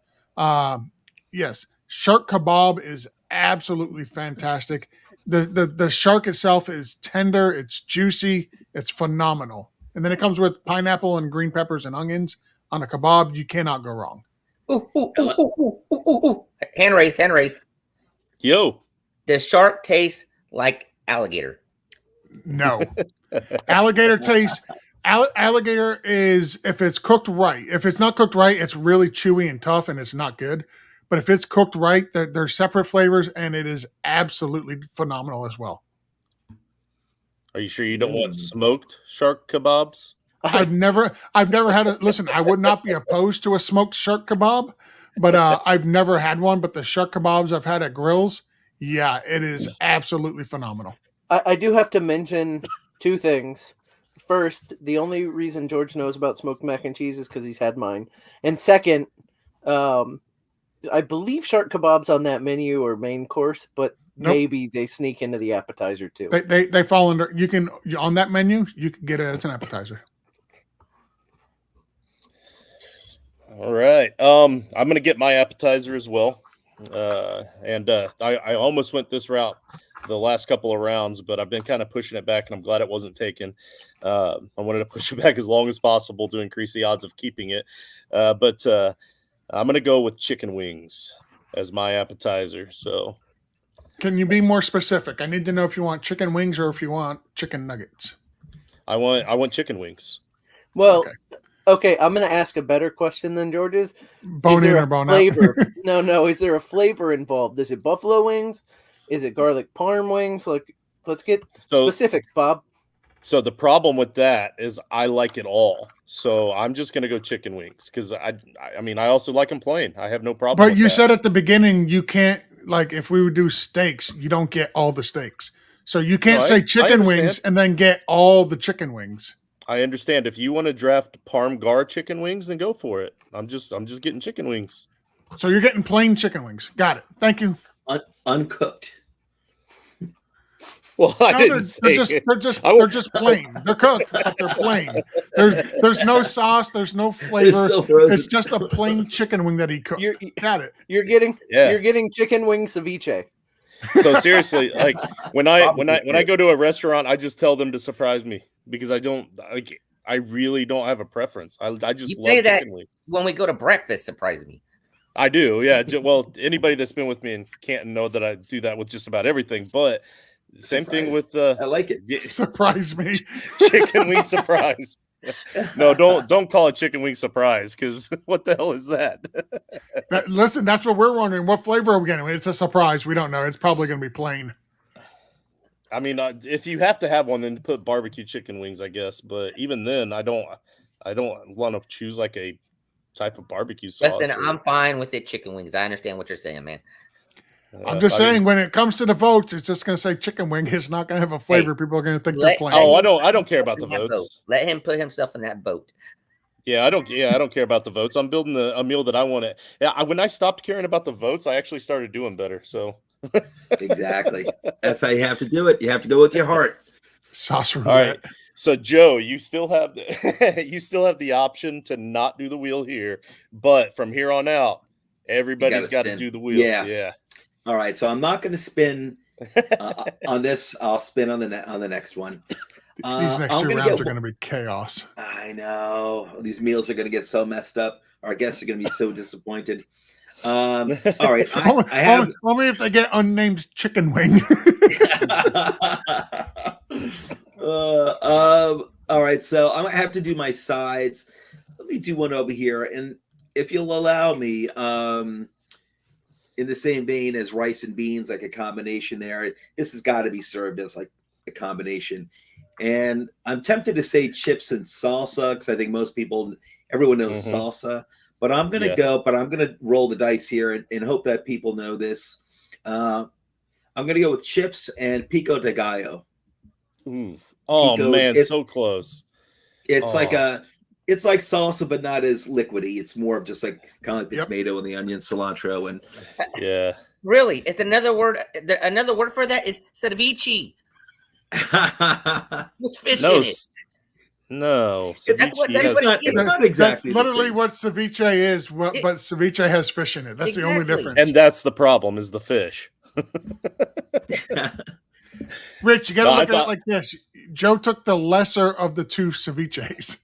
Yes, shark kebab is absolutely fantastic. The shark itself is tender, it's juicy, it's phenomenal. And then it comes with pineapple and green peppers and onions on a kebab. You cannot go wrong. Ooh, ooh, ooh, ooh, ooh, ooh, ooh, ooh. Hand raised, hand raised. Yo. Does shark taste like alligator? No. Alligator taste. Alligator is, if it's cooked right. If it's not cooked right, it's really chewy and tough, and it's not good. But if it's cooked right, they're separate flavors, and it is absolutely phenomenal as well. Are you sure you don't want smoked shark kebabs? I've never had it. Listen, I would not be opposed to a smoked shark kebab, but I've never had one. But the shark kebabs I've had at grills, yeah, it is absolutely phenomenal. I do have to mention two things. First, the only reason George knows about smoked mac and cheese is because he's had mine. And second, I believe shark kebabs on that menu are main course, but maybe they sneak into the appetizer too. They fall under. You can on that menu. You can get it as an appetizer. All right. I'm gonna get my appetizer as well. I almost went this route the last couple of rounds, but I've been kind of pushing it back, and I'm glad it wasn't taken. I wanted to push it back as long as possible to increase the odds of keeping it. But I'm gonna go with chicken wings as my appetizer. So, can you be more specific? I need to know if you want chicken wings or if you want chicken nuggets. I want chicken wings. Well. Okay, I'm going to ask a better question than George's. Bone in or bone flavor? out? No. Is there a flavor involved? Is it buffalo wings? Is it garlic parm wings? Like, let's get specifics, Bob. So the problem with that is I like it all. So I'm just going to go chicken wings because I also like them plain. I have no problem. But you said at the beginning you can't, like, if we would do steaks, you don't get all the steaks. So you can't say chicken wings and then get all the chicken wings. I understand. If you want to draft parm gar chicken wings, then go for it. I'm just getting chicken wings. So you're getting plain chicken wings. Got it. Thank you. Uncooked. Well, I didn't say they're just plain. They're cooked, but they're plain. There's no sauce. There's no flavor. It's just a plain chicken wing that he cooked. Got it. You're getting chicken wing ceviche. So seriously, like when I go to a restaurant, I just tell them to surprise me because I really don't have a preference. I just you love say that chicken wings. When we go to breakfast, surprise me. I do, yeah. Well, anybody that's been with me in Canton know that I do that with just about everything. But same thing with I like it. Surprise me, chicken wing surprise. No, don't call it chicken wing surprise because what the hell is that? Listen, that's what we're wondering. What flavor are we getting? It's a surprise. We don't know. It's probably going to be plain. I mean, if you have to have one, then put barbecue chicken wings, I guess. But even then, I don't want to choose like a type of barbecue sauce. Listen, I'm fine with it. Chicken wings. I understand what you're saying, man. I'm just saying, when it comes to the votes, it's just going to say chicken wing. It's not going to have a flavor. People are going to think they're plain. Oh, I don't care about the votes. Let him put himself in that boat. Yeah, I don't care about the votes. I'm building a meal that I want to. Yeah, when I stopped caring about the votes, I actually started doing better. So exactly, that's how you have to do it. You have to go with your heart. Sauce roulette. All right. So Joe, you still have the option to not do the wheel here, but from here on out, everybody's got to do the wheel. Yeah. All right, so I'm not going to spin on this. I'll spin on the next one. These next two rounds are going to be chaos. I know. These meals are going to get so messed up. Our guests are going to be so disappointed. All right. Only if they get unnamed chicken wing. All right, so I'm going to have to do my sides. Let me do one over here. And if you'll allow me, in the same vein as rice and beans, like a combination there. This has got to be served as like a combination. And I'm tempted to say chips and salsa because I think everyone knows salsa. But I'm going to roll the dice here and hope that people know this. I'm going to go with chips and pico de gallo. Oh, pico, man, so close. It's it's like salsa, but not as liquidy. It's more of just like kind of like the tomato and the onion, cilantro, and really, it's another word. Another word for that is ceviche. With fish in it. No, it's not exactly. That's literally what ceviche is, but ceviche has fish in it. That's the only difference. And that's the problem: is the fish. Rich, you got to look at it like this. Joe took the lesser of the two ceviches.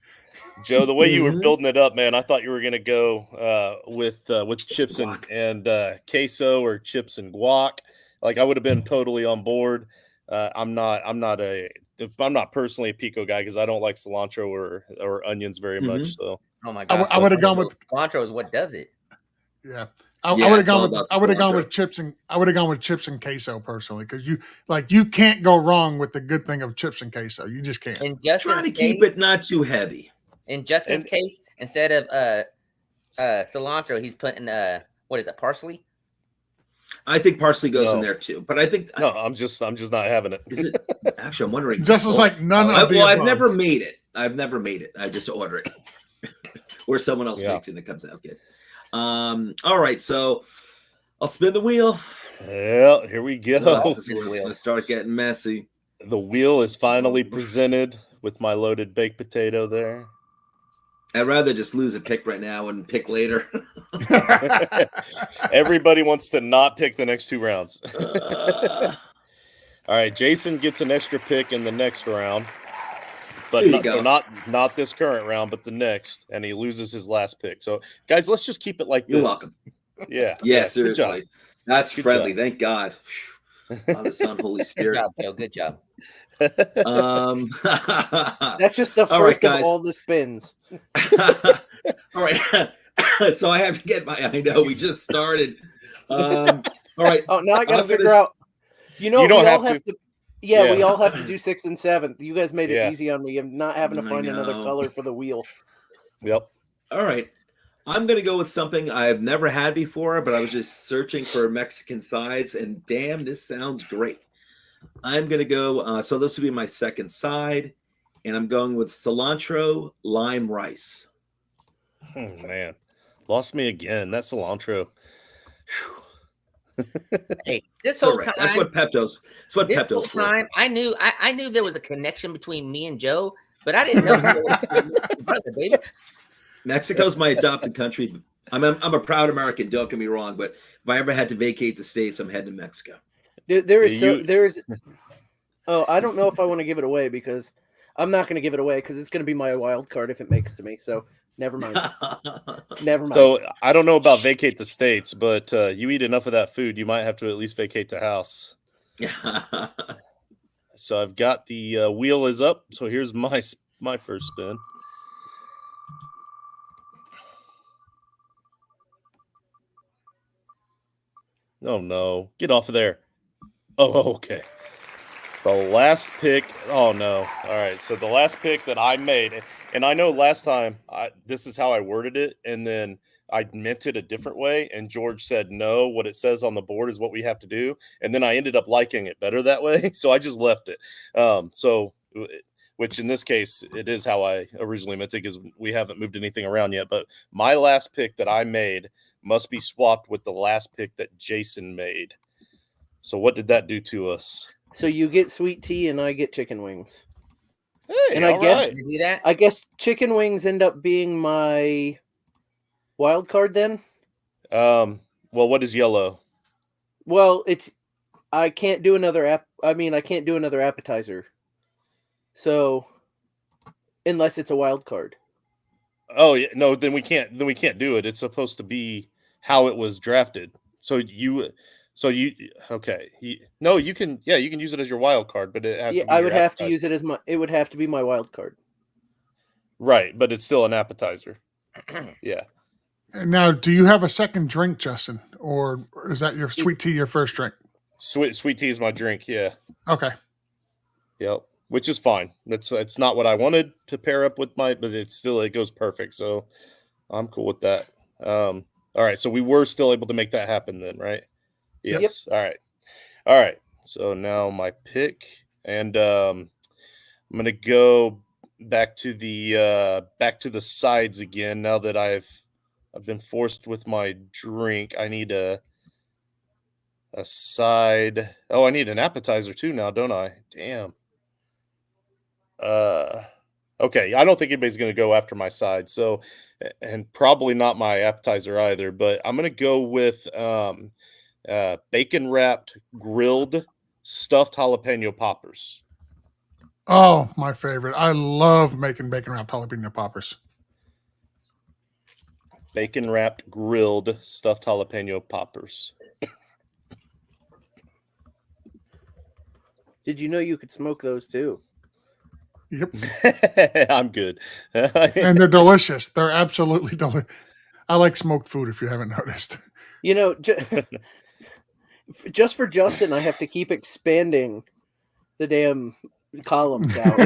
Joe, the way you were Mhm. building it up, man, I thought you were gonna go with chips and queso or chips and guac. Like I would have been totally on board. I'm not personally a pico guy because I don't like cilantro or onions very much. So Oh my I gosh! would have gone with cilantro is what does it. yeah. I Yeah, would have it's all gone with about I would have gone cilantro. with chips and queso personally because you can't go wrong with the good thing of chips and queso. You just can't. In Try Justin's to keep case, it not too heavy. in Justin's case, instead of cilantro, he's putting what is it, parsley? I think parsley goes in No. there too, but I think no, I'm just not having it. is it actually? I'm wondering. Justin's like none of the Well, I've above. never made it. I just order it, or someone else makes it and it comes out good. All right, so I'll spin the wheel. Well, here we go. This is where it's gonna start getting messy. The wheel is finally presented with my loaded baked potato there. I'd rather just lose a pick right now and pick later. Everybody wants to not pick the next 2 rounds. All right, Jason gets an extra pick in the next round, but not this current round, but the next, and he loses his last pick. So, guys, let's just keep it like You're this. welcome. Yeah, Yeah, good seriously. job. That's Good friendly. job. Thank God. Father, Son, Holy Good Spirit. job, Joe. Good job. That's just the All right, first of guys. all the spins. All right. So I have to get I know we just started. All right. Oh, now I got to I'm figure gonna- out. You know, You don't we all have have to. Yeah, Yeah. we all have to do 6th and 7th. You guys made it Yeah. easy on me. I'm not having to I find another know. color for the wheel. Yep. All right. I'm going to go with something I've never had before, but I was just searching for Mexican sides, and damn, this sounds great. I'm going to go, so this will be my second side, and I'm going with cilantro lime rice. Oh, man. Lost me again. That cilantro. Hey, this whole Correct. time, That's what Pepto's. That's what this whole Pepto's for. time, I knew there was a connection between me and Joe, but I didn't know. Brother, baby. Mexico's my adopted country. I'm a proud American. Don't get me wrong, but if I ever had to vacate the states, I'm heading to Mexico. There is. Oh, I don't know if I want to give it away because I'm not going to give it away because it's going to be my wild card if it makes to me. So never mind. Never mind. So I don't know about vacate the states, but you eat enough of that food, you might have to at least vacate the house. So I've got the wheel is up. So here's my first spin. Oh no! Get off of there. Oh, okay. The last pick. Oh no! All right. So the last pick that I made, and I know last time this is how I worded it, and then I meant it a different way, and George said no. What it says on the board is what we have to do, and then I ended up liking it better that way, so I just left it. Which in this case, it is how I originally meant it because we haven't moved anything around yet. But my last pick that I made must be swapped with the last pick that Jason made. So what did that do to us? So you get sweet tea and I get chicken wings. Hey, And I all guess right. You do that? I guess chicken wings end up being my wild card then. Well, what is yellow? Well, I can't do another I can't do another appetizer. So unless it's a wild card. Oh yeah, no, then we can't do it. It's supposed to be how it was drafted. You can use it as your wild card, but it has to be I your would have to appetizer. use it as it would have to be my wild card. Right, but it's still an appetizer. Yeah. Now, do you have a second drink, Justin, or is that your sweet tea, your first drink? Sweet tea is my drink, yeah. Okay. Yep. Which is fine. It's not what I wanted to pair up with but it goes perfect. So I'm cool with that. All right. So we were still able to make that happen then, right? Yes. Yep. All right. So now my pick, and I'm gonna go back to the sides again. Now that I've been forced with my drink, I need a side. Oh, I need an appetizer too now, don't I? Damn. Okay, I don't think anybody's going to go after my side, so, and probably not my appetizer either, but I'm going to go with bacon wrapped grilled stuffed jalapeno poppers. Oh, my favorite. I love making bacon wrapped jalapeno poppers. bacon wrapped grilled stuffed jalapeno poppers. Did you know you could smoke those too? Yep. I'm good. And they're delicious. They're absolutely delicious. I like smoked food, if you haven't noticed. You know, just for Justin, I have to keep expanding the damn columns out.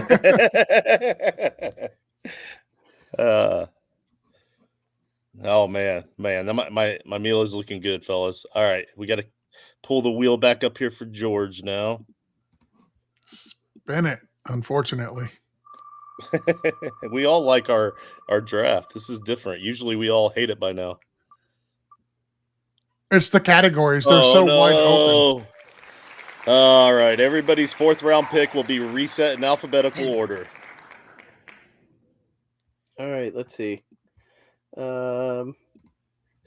Oh man, my meal is looking good, fellas. All right, we got to pull the wheel back up here for George now. Spin it, unfortunately. We all like our draft. This is different. Usually we all hate it by now. It's the categories. They're wide open. All right. Everybody's 4th round pick will be reset in alphabetical order. All right, let's see. So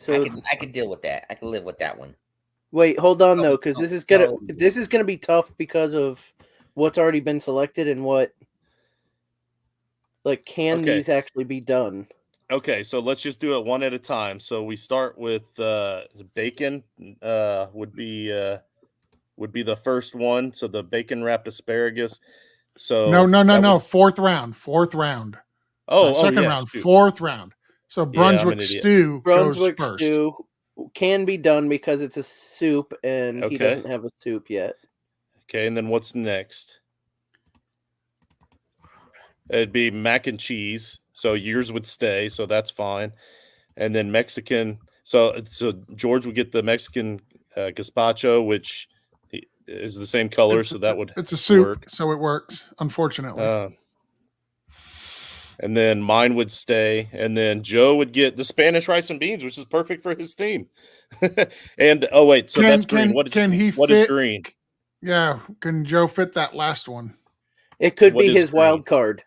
I could deal with that. I can live with that one. Wait, hold on though, because this is gonna be tough because of what's already been selected and what. Like, can these actually be done? Okay, so let's just do it one at a time. So we start with bacon. Would be the first one. So the bacon wrapped asparagus. So no. 4th round. Oh, second yeah, round. shoot. 4th round. So Brunswick stew. Brunswick goes first. stew can be done because it's a soup, and he doesn't have a soup yet. Okay, and then what's next? It'd be mac and cheese. So yours would stay, so that's fine. And then Mexican. So George would get the Mexican gazpacho, which is the same color, so that would it's a soup, work. So it works. Unfortunately. And then mine would stay, and then Joe would get the Spanish rice and beans, which is perfect for his theme. And so that's green. What is green? Yeah, can Joe fit that last one? It could be his wild card.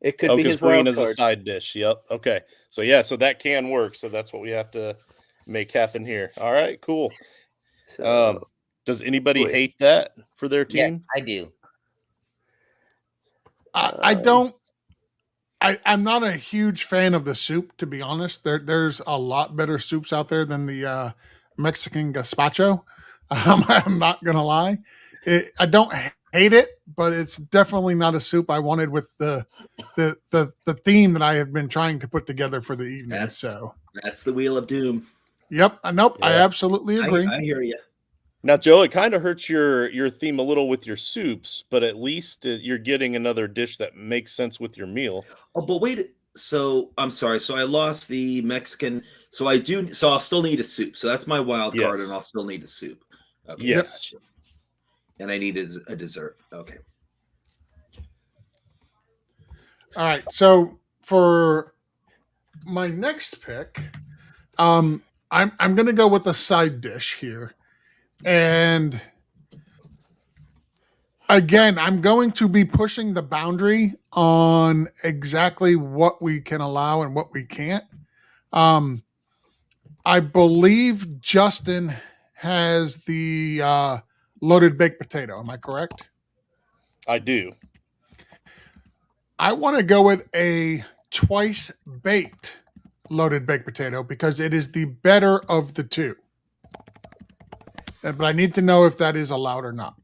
It could be his green wild as card. a side dish. Yep. Okay. So that can work. So that's what we have to make happen here. All right. Cool. So, does anybody hate that for their team? Yes, I do. I don't. I'm not a huge fan of the soup, to be honest. There's a lot better soups out there than the Mexican gazpacho. I'm not gonna lie. I don't hate it, but it's definitely not a soup I wanted with the theme that I have been trying to put together for the evening. That's the Wheel of Doom. Yep. Nope. Yeah. I absolutely agree. I hear you. Now, Joe, it kind of hurts your theme a little with your soups, but at least you're getting another dish that makes sense with your meal. Oh, but wait. So I'm sorry. So I lost the Mexican. So I'll still need a soup. So that's my wild card, and I'll still need a soup. Okay, yes. Gotcha. And I need a dessert. Okay. All right. So for my next pick, I'm going to go with a side dish here. And again, I'm going to be pushing the boundary on exactly what we can allow and what we can't. I believe Justin has the loaded baked potato. Am I correct? I do. I want to go with a twice baked loaded baked potato because it is the better of the two. But I need to know if that is allowed or not.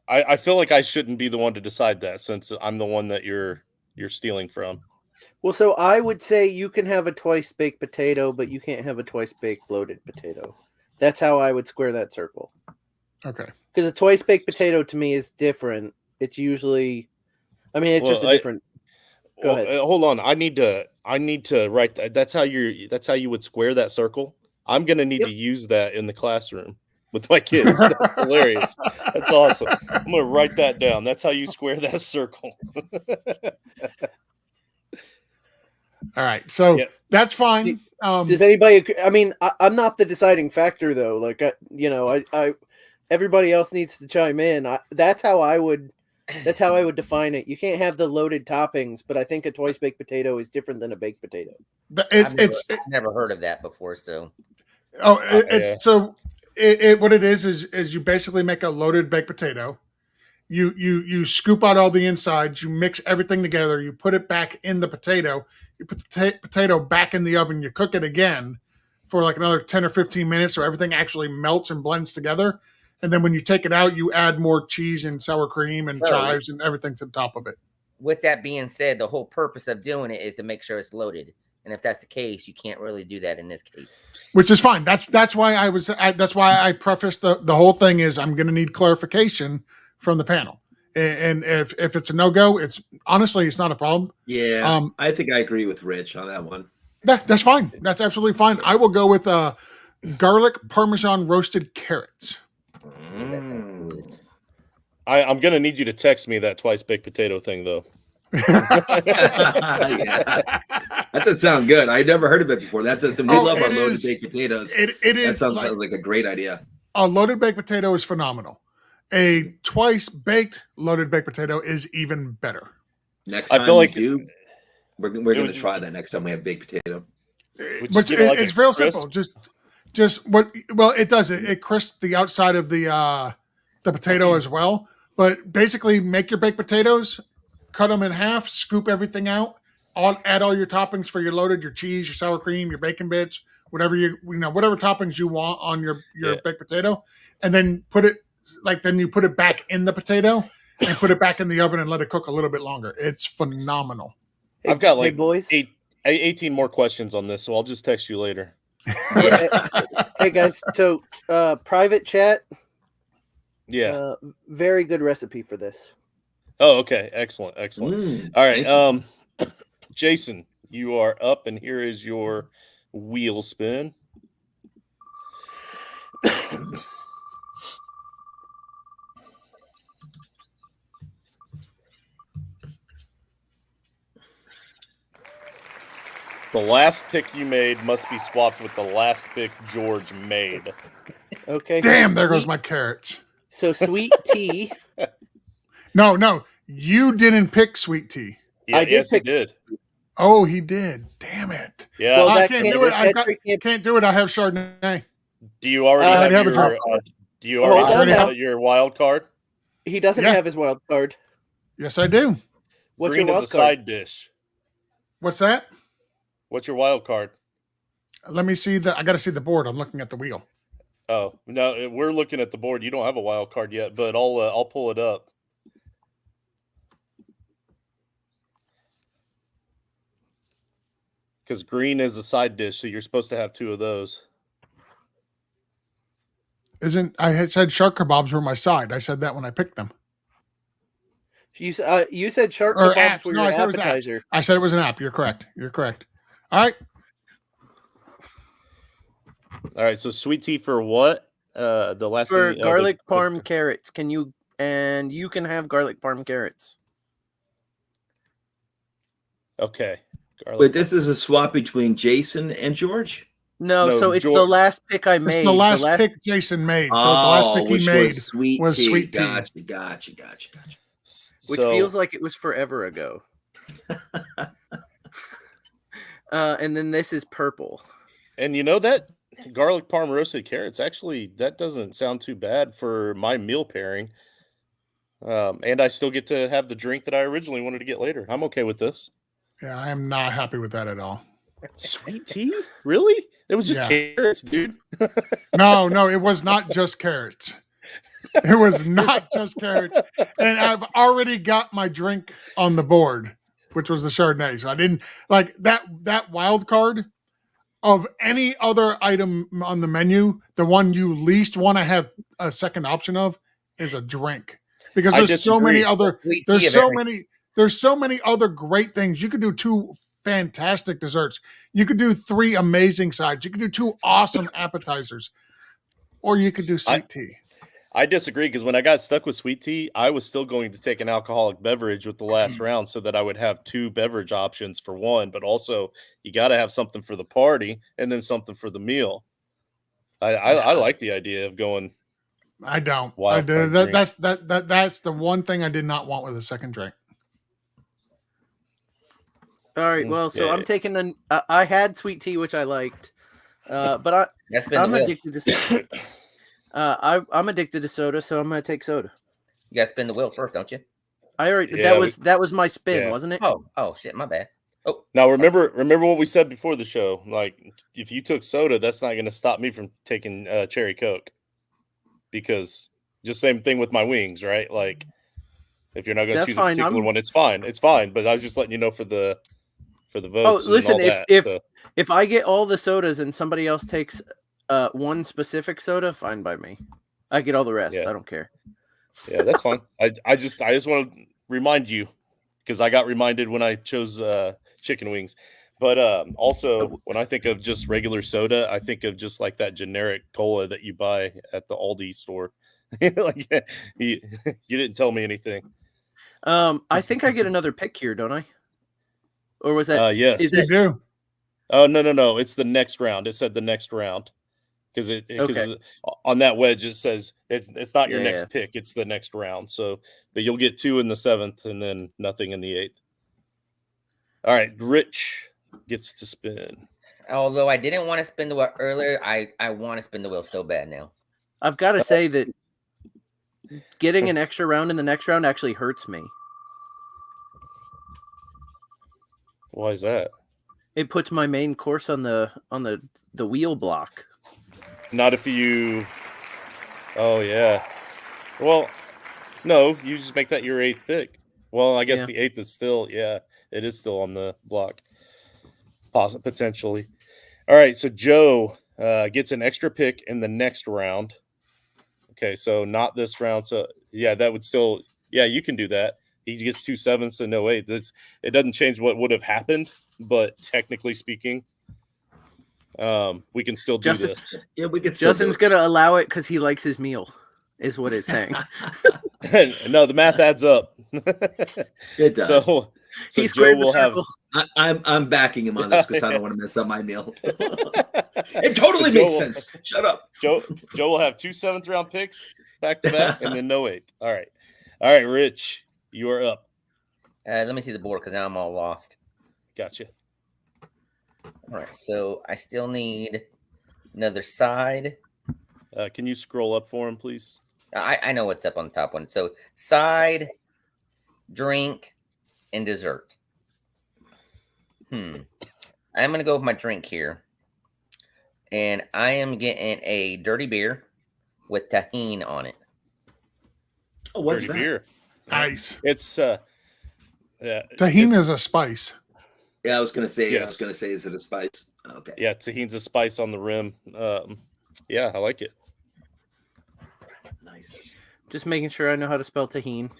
I feel like I shouldn't be the one to decide that since I'm the one that you're stealing from. Well, so I would say you can have a twice baked potato, but you can't have a twice baked loaded potato. That's how I would square that circle. Okay. Because a twice baked potato to me is different. It's usually, it's just a different. Go ahead. Hold on. I need to write that. That's how you would square that circle. I'm gonna need to use that in the classroom with my kids. That's hilarious. That's awesome. I'm gonna write that down. That's how you square that circle. All right, so that's fine. Does anybody agree? I'm not the deciding factor though. Like, everybody else needs to chime in. That's how I would define it. You can't have the loaded toppings, but I think a twice baked potato is different than a baked potato. I've never heard of that before. So, what it is you basically make a loaded baked potato. You scoop out all the insides, you mix everything together, you put it back in the potato, You put the potato back in the oven. You cook it again for like another 10 or 15 minutes so everything actually melts and blends together. And then when you take it out, you add more cheese and sour cream and chives and everything to the top of it. With that being said, the whole purpose of doing it is to make sure it's loaded. And if that's the case, you can't really do that in this case. Which is fine. That's why I prefaced the whole thing is I'm going to need clarification from the panel. And if it's a no-go, it's not a problem. Yeah, I think I agree with Rich on that one. That's fine. That's absolutely fine. I will go with garlic Parmesan roasted carrots. I'm going to need you to text me that twice baked potato thing, though. That does sound good. I never heard of it before. That does. We love our loaded baked potatoes. That sounds like a great idea. A loaded baked potato is phenomenal. A twice baked loaded baked potato is even better. Next time we're going to try that next time we have baked potato. But it's real simple. Just what? Well, it does. It crisps the outside of the potato as well. But basically, make your baked potatoes, cut them in half, scoop everything out, add all your toppings for your loaded, your cheese, your sour cream, your bacon bits, whatever whatever toppings you want on your baked potato, and then you put it back in the potato and put it back in the oven and let it cook a little bit longer. It's phenomenal. I've got 18 more questions on this, so I'll just text you later. Hey guys, so private chat. Yeah. Very good recipe for this. Oh, okay. Excellent. All right. Jason, you are up, and here is your wheel spin. The last pick you made must be swapped with the last pick George made. Okay. Damn, there goes my carrots. So sweet tea. No, you didn't pick sweet tea. Yeah, yes, he did. Oh, he did. Damn it. Yeah. Well, I can't do it. Can't do it. I have Chardonnay. Do you already have your wild card? He doesn't have his wild card. Yes, I do. What's Green your wild is a card? side dish. What's that? What's your wild card? Let me see I got to see the board. I'm looking at the wheel. Oh, no, we're looking at the board. You don't have a wild card yet, but I'll pull it up. Because green is a side dish, so you're supposed to have two of those. I had said shark kebabs were my side. I said that when I picked them. You said shark kebabs were your appetizer. I said it was an app. You're correct. All right. All right. So sweet tea for what? The last for thing, garlic parm carrots. You can have garlic parm carrots. Okay. But this is a swap between Jason and George? No, so it's George. The last pick I made. It's the last pick Jason made. So the last pick he made was sweet tea. Gotcha. Which feels like it was forever ago. And then this is purple. And that garlic parm roasted carrots, actually, that doesn't sound too bad for my meal pairing. And I still get to have the drink that I originally wanted to get later. I'm okay with this. Yeah, I am not happy with that at all. Sweet tea? Really? It was just carrots, dude. No, it was not just carrots. It was not just carrots. And I've already got my drink on the board, which was the Chardonnay. So I didn't like that wild card of any other item on the menu. The one you least want to have a second option of is a drink, because there's so many other great things. You could do 2 fantastic desserts. You could do 3 amazing sides. You could do 2 awesome appetizers, or you could do sweet tea. I disagree, because when I got stuck with sweet tea, I was still going to take an alcoholic beverage with the last round so that I would have 2 beverage options for one, but also you got to have something for the party and then something for the meal. I like the idea of going. I don't. That's the one thing I did not want with a second drink. All right. Well, so I'm taking I had sweet tea, which I liked, but I'm addicted to soda. I'm addicted to soda, so I'm gonna take soda. You gotta spin the wheel first, don't you? I already. That was my spin, wasn't it? Oh, shit, my bad. Oh, Now remember what we said before the show. Like, if you took soda, that's not going to stop me from taking cherry Coke, because just same thing with my wings, right? Like, if you're not going to That's choose a fine. particular one, it's fine. It's fine. But I was just letting you know for the Oh, votes and listen, all that. if I get all the sodas and somebody else takes one specific soda, fine by me. I get all the rest. Yeah. I don't care. Yeah, that's fine. I just want to remind you, because I got reminded when I chose chicken wings. But also, when I think of just regular soda, I think of just like that generic cola that you buy at the Aldi store. Like, you didn't tell me anything. I think I get another pick here, don't I? Or was that? Yes. Is You it? do. Oh, no. It's the next round. It said the next round. Because Okay. on that wedge it says it's not your Yeah, next pick, it's the next round. So, but you'll get 2 in the 7th and then nothing in the 8th. All right, Rich gets to spin. although I didn't want to spin the wheel earlier, I want to spin the wheel so bad now. I've got to say that getting an extra round in the next round actually hurts me. Why is that? It puts my main course on the wheel block. Not if you. Oh yeah. Well, no, you just make that your 8th pick. Well, I guess Yeah. the 8th is still, it is still on the block, potentially. All right, so Joe gets an extra pick in the next round. Okay, so not this round. So yeah, that would still, you can do that. He gets 2 7s and no 8s. It doesn't change what would have happened, but technically speaking, we can still do Justin- this. Yeah, we could. Still Justin's do it. gonna allow it because he likes his meal, is what it's saying. No, the math adds up. It does. So He Joe squared the will have. circle. I'm backing him on this because I don't want to mess up my meal. It totally Joe makes will- sense. Shut up. Joe will have 2 7th round picks back to back, and then no 8. All right, Rich, you are up. Let me see the board because now I'm all lost. Gotcha. All right, so I still need another side. Can you scroll up for him, please? I know what's up on the top one. So side, drink, and dessert. I'm gonna go with my drink here, and I am getting a dirty beer with tahini on it. Oh, what's Dirty that? beer. Nice. It's Tahini is a spice. Yeah, I was gonna say. Yes. Is it a spice? Okay. Yeah, tahini's a spice on the rim. Yeah, I like it. Nice. Just making sure I know how to spell tahine.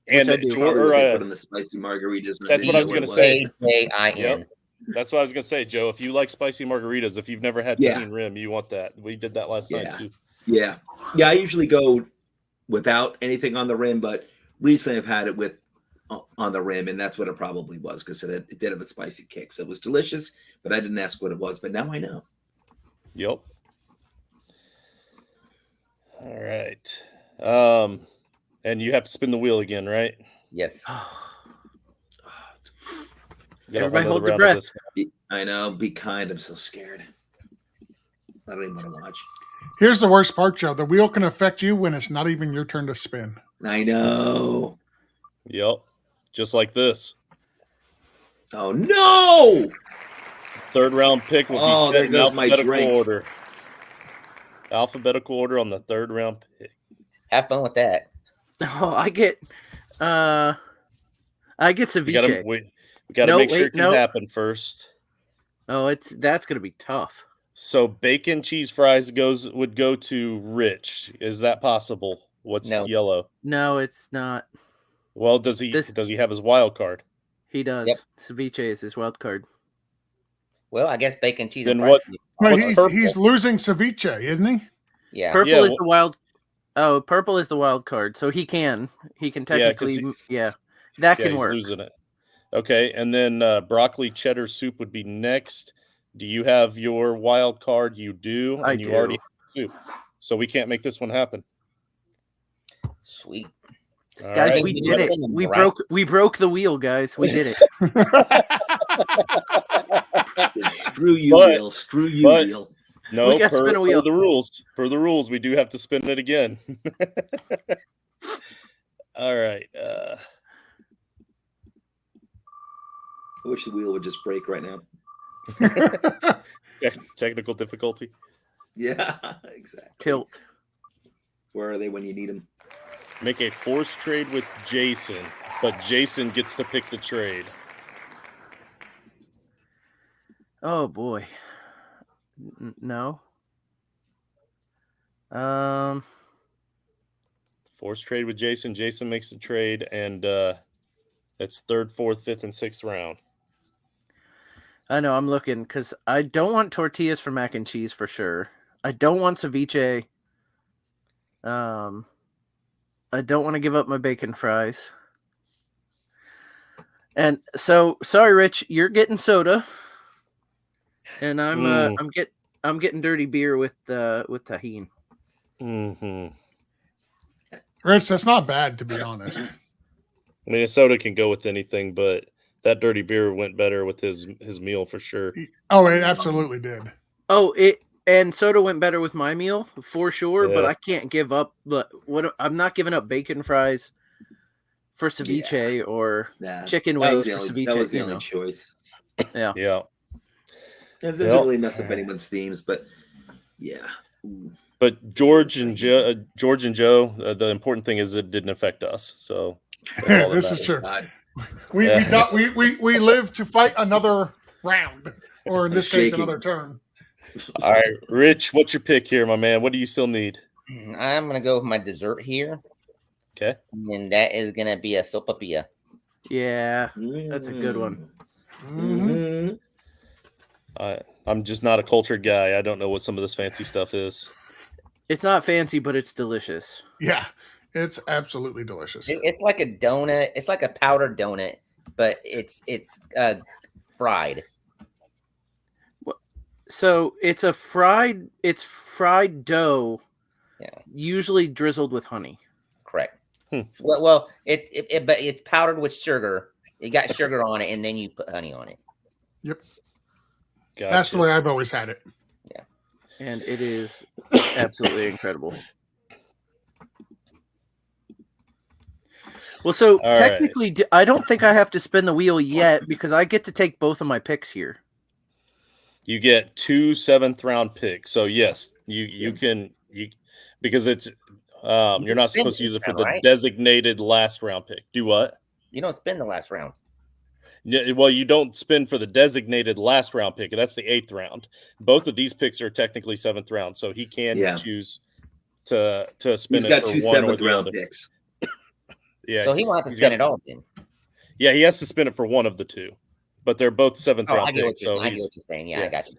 And I do. Probably what they put in the spicy margaritas. and I That's didn't what I was know gonna it say. Tahin. Yep. That's what I was gonna say, Joe. If you like spicy margaritas, if you've never had Yeah. tahini rim, you want that. We did that last night Yeah. too. Yeah. I usually go without anything on the rim, but recently I've had it with on the rim, and that's what it probably was because it did have a spicy kick. So it was delicious, but I didn't ask what it was. But now I know. Yep. All right. And you have to spin the wheel again, right? Yes. You gotta Everybody hold another their round of breath. this. I know. Be kind. I'm so scared. I don't even want to watch. Here's the worst part, Joe. The wheel can affect you when it's not even your turn to spin. I know. Yep. Just like this. Oh no! 3rd round pick will be Oh, spent there in goes my alphabetical drink. order. Alphabetical order on the 3rd round pick. Have fun with that. Oh, I get ceviche. We gotta No, make sure wait, it can no. happen first. Oh, that's gonna be tough. So bacon cheese fries would go to Rich. Is that possible? What's No. yellow? No, it's not. Well, does he have his wild card? He does. Yep. Ceviche is his wild card. Well, I guess bacon, cheese, Then and fries. what? Well, What's purple? he's losing ceviche, isn't he? Yeah. Purple Yeah, is the wild. Oh, purple is the wild card, so he can Yeah, 'cause technically, that Yeah, can he's work. losing it. Okay, and then broccoli cheddar soup would be next. Do you have your wild card? You do, I and you do. already have soup. So we can't make this one happen. Sweet. All Guys, right. we We did put it. it in We the broke the wheel, guys. We did it. Screw you, But- Wheel. Screw you, but- Wheel. No, We gotta spin a wheel. per the rules, we do have to spin it again. All right. I wish the wheel would just break right now. Technical difficulty. Yeah, exactly. Tilt. Where are they when you need them? Make a force trade with Jason, but Jason gets to pick the trade. Oh boy. No. Force trade with Jason. Jason makes the trade, and it's 3rd, 4th, 5th, and 6th round. I know, I'm looking because I don't want tortillas for mac and cheese for sure. I don't want ceviche. I don't want to give up my bacon fries. And so, sorry, Rich, you're getting soda, and I'm getting dirty beer with tahini. Mm-hmm. Rich, that's not bad, to be honest. I mean, a soda can go with anything, but that dirty beer went better with his meal for sure. Oh, it absolutely did. Oh, and soda went better with my meal for sure, but I can't give up. But I'm not giving up bacon fries for ceviche or chicken wings for ceviche. That was the only choice. Yeah. Yeah. It doesn't really mess up anyone's themes, but yeah. But George and Joe, the important thing is it didn't affect us. So that's all this is true. We live to fight another round, or in this case, another turn. All right, Rich, what's your pick here, my man? What do you still need? I'm gonna go with my dessert here. Okay. And that is gonna be a sopapilla. Yeah, that's a good one. Mm-hmm. I'm just not a cultured guy. I don't know what some of this fancy stuff is. It's not fancy, but it's delicious. Yeah, it's absolutely delicious. It's like a donut. It's like a powdered donut, but it's fried. So it's fried dough. Yeah. Usually drizzled with honey. Correct. So, well, but it's powdered with sugar. It got sugar on it, and then you put honey on it. Yep. Gotcha. That's the way I've always had it. Yeah. And it is absolutely incredible. Well, so All technically, I don't think I have to spin the wheel yet because I get to take both of my picks here. You get 2 7th-round picks. So yes, you can because it's you're not supposed to use it for the designated last round pick. Do what? You don't spin the last round. Yeah, well, you don't spin for the designated last round pick. That's the 8th round. Both of these picks are technically 7th round, so he can choose to spin. He's it got for 2 one or 7th the round other. picks. Yeah, so he wants to spin it all then. Yeah, he has to spin it for one of the two, but they're both 7th round picks. So I get what you're saying. Yeah, I got you.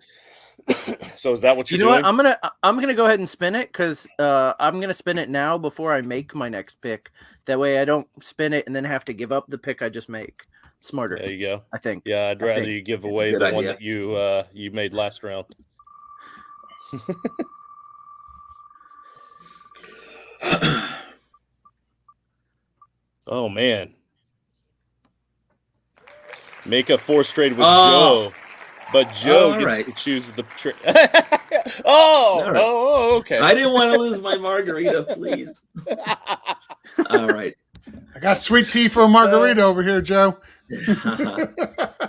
So is that what you're doing? What? I'm gonna go ahead and spin it because I'm gonna spin it now before I make my next pick. That way I don't spin it and then have to give up the pick I just make. Smarter. There you go. I think. Yeah, I'd rather you give away the one that you made last round. Oh man. Make a force trade with Joe. But Joe gets to choose the trade. Okay. I didn't want to lose my margarita, please. All right. I got sweet tea for a margarita over here, Joe. All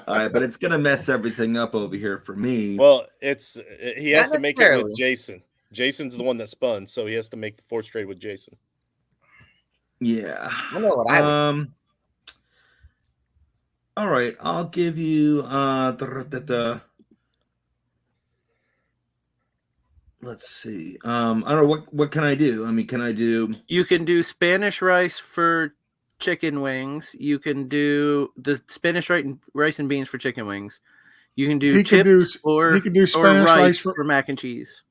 right, but it's gonna mess everything up over here for me. Well, he has to make it with Jason. Jason's the one that spun, so he has to make the force trade with Jason. Yeah. I know what I would. All right, I'll give you let's see. I don't know what can I do? I mean, can I do? You can do Spanish rice for chicken wings. You can do the Spanish rice and beans for chicken wings. You can do chips or rice for mac and cheese.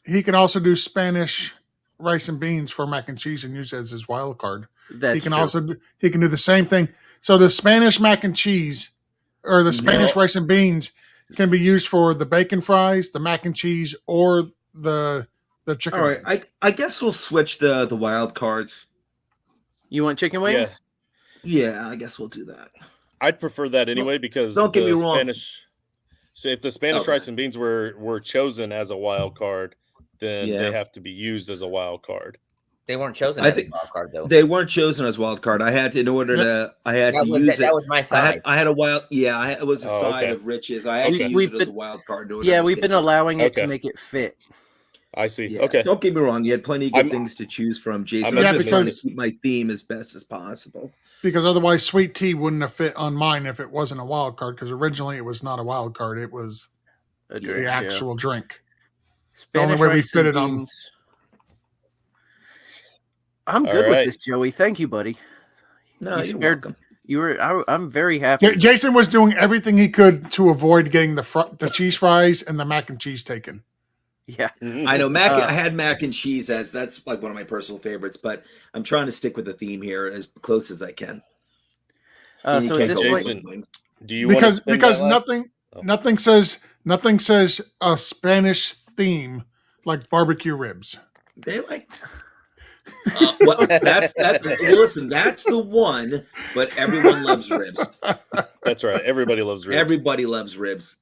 He can also do Spanish rice and beans for mac and cheese and use it as his wild card. He can do the same thing. So the Spanish mac and cheese or the Spanish rice and beans can be used for the bacon fries, the mac and cheese, or the chicken. All right, I guess we'll switch the wild cards. You want chicken wings? Yeah, I guess we'll do that. I'd prefer that anyway because don't get me wrong. So if the Spanish rice and beans were chosen as a wild card, then they have to be used as a wild card. They weren't chosen I as think a wild card though. They weren't chosen as wild card. I had to, in order to, I had to use it. That was my side. I had a wild, it was a side okay. of Rich's. I had to use it as a wild card. In order Yeah, to we've pick been it. allowing it to Okay. make it fit. I see. Yeah. Okay. Don't get me wrong. You had plenty of good things to choose from, Jason. I'm I'm just trying to because- keep my theme as best as possible. Because otherwise, Sweet Tea wouldn't have fit on mine if it wasn't a wild card. Because originally it was not a wild card; it was A drink, the actual drink. Spanish way we rice fit and it on. beans. I'm good All with right. this, Joey. Thank you, buddy. No, You you're spared- welcome. You were. I'm very happy. Jason was doing everything he could to avoid getting the cheese fries and the mac and cheese taken. Yeah. I know I had mac and cheese as that's like one of my personal favorites, but I'm trying to stick with the theme here as close as I can. And you So can't at this go point, wrong Jason, with wings. Do you want to Because spin that last- nothing says a Spanish theme like barbecue ribs. They like. Listen, that's the one, but everyone loves ribs. That's right. Everybody loves ribs. Everybody loves ribs.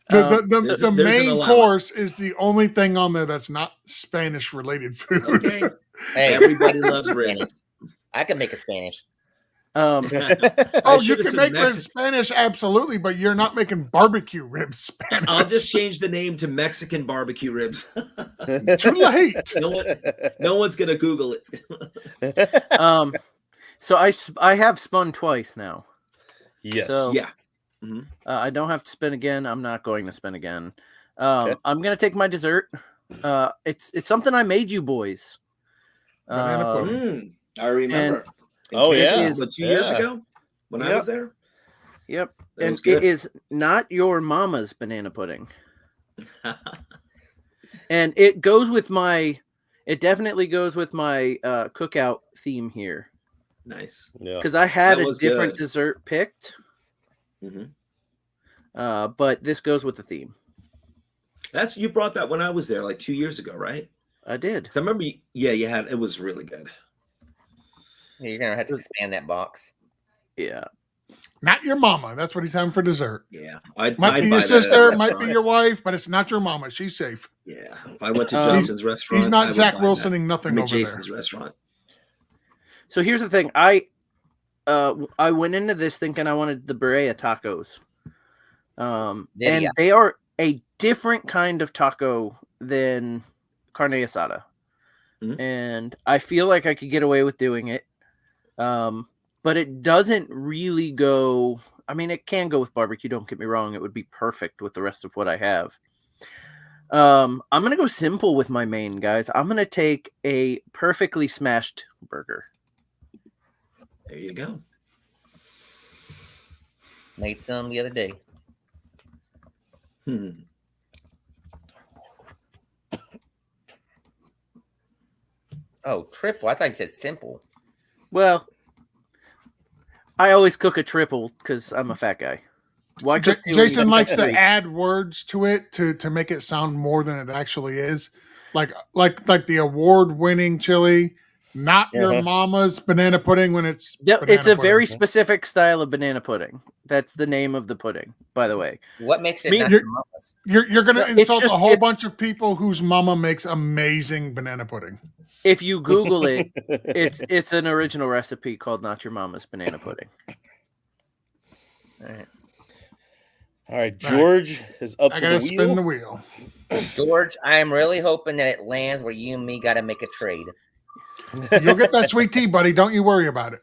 The there's an main allowance. course is the only thing on there that's not Spanish related food. Okay, Hey, everybody loves ribs. I can make a Spanish. Oh, you can make it Spanish, absolutely, but you're not making barbecue ribs Spanish. I'll just change the name to Mexican barbecue ribs. Too late. No one's gonna Google it. So I have spun twice now. Yes. So, Yeah. I don't have to spin again. I'm not going to spin again. Okay. I'm gonna take my dessert. It's something I made you boys. Banana pudding. I remember. Oh, yeah. It was 2 years ago when I was there. Yep. That And was good. it is not your mama's banana pudding. And it definitely goes with my cookout theme here. Nice. Yeah. Because I had That a was different good. dessert picked. Mhm. But this goes with the theme. You brought that when I was there like 2 years ago, right? I did. Because I remember, you had it was really good. You're gonna have to expand that box. Yeah. Not your mama. That's what he's having for dessert. Yeah, Might I'd be buy your that at a sister, might be restaurant. your wife, but it's not your mama. She's safe. Yeah, if I went to He's- Justin's restaurant, He's I not would Zach buy that. Wilsoning nothing I'm at over Jason's restaurant. So here's the thing. I went into this thinking I wanted the Berea tacos. And Yeah. they are a different kind of taco than carne asada. Mhm. And I feel like I could get away with doing it. But it doesn't really go. I mean, it can go with barbecue. Don't get me wrong. It would be perfect with the rest of what I have. I'm going to go simple with my main, guys. I'm going to take a perfectly smashed burger. There you go. Made some the other day. Oh, triple. I thought you said simple. Well, I always cook a triple because I'm a fat guy. Why cook two when you Jason can likes cook to three? add words to it to make it sound more than it actually is. Like the award-winning chili, not your mama's banana pudding when it's Yep, banana it's a pudding. very specific style of banana pudding. That's the name of the pudding, by the way. What makes it Me- not you're- your mama's? You're gonna It's insult just- a whole it's- bunch of people whose mama makes amazing banana pudding. If you Google it, it's an original recipe called "Not Your Mama's Banana Pudding." All right. All right. George is up I for gotta the spin the wheel. wheel. George, I am really hoping that it lands where you and me got to make a trade. You'll get that sweet tea, buddy. Don't you worry about it.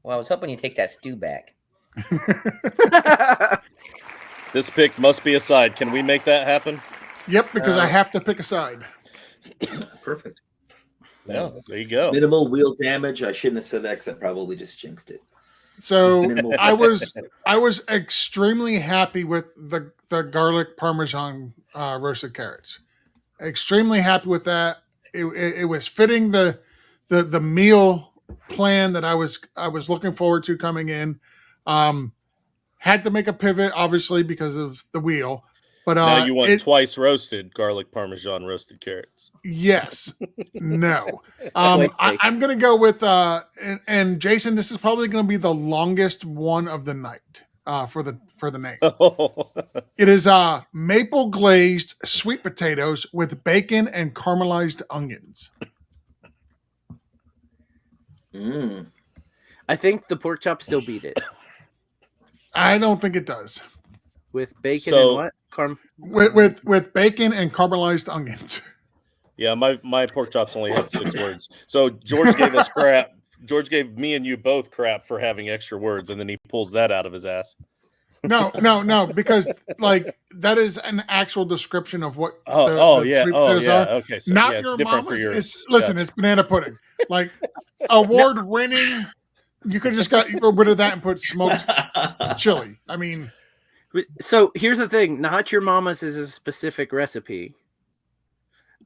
Well, I was hoping you take that stew back. This pick must be a side. Can we make that happen? Yep, because I have to pick a side. Perfect. Yeah. There you go. Minimal wheel damage. I shouldn't have said that because I probably just jinxed it. So Minimal. I was extremely happy with the garlic parmesan roasted carrots. Extremely happy with that. It was fitting the meal plan that I was looking forward to coming in. Had to make a pivot, obviously, because of the wheel. But Now you want twice roasted garlic parmesan roasted carrots. Yes. No. Twice I'm going to go with, and Jason, this is probably going to be the longest one of the night. for the name. Oh. It is maple glazed sweet potatoes with bacon and caramelized onions. I think the pork chops still beat it I don't think it does. with bacon So- and what? With bacon and caramelized onions. Yeah, my pork chops only had 6 words. So George gave us crap. George gave me and you both crap for having extra words, and then he pulls that out of his ass. No, because like that is an actual description of what Yeah. sweet Oh, potatoes yeah. are. Okay. So, Not yeah, it's your different for mama's. yours. Listen, Gotcha. it's banana pudding. Like award winning. You could just got rid of that and put smoked chili. I mean, So here's the thing: not your mama's is a specific recipe.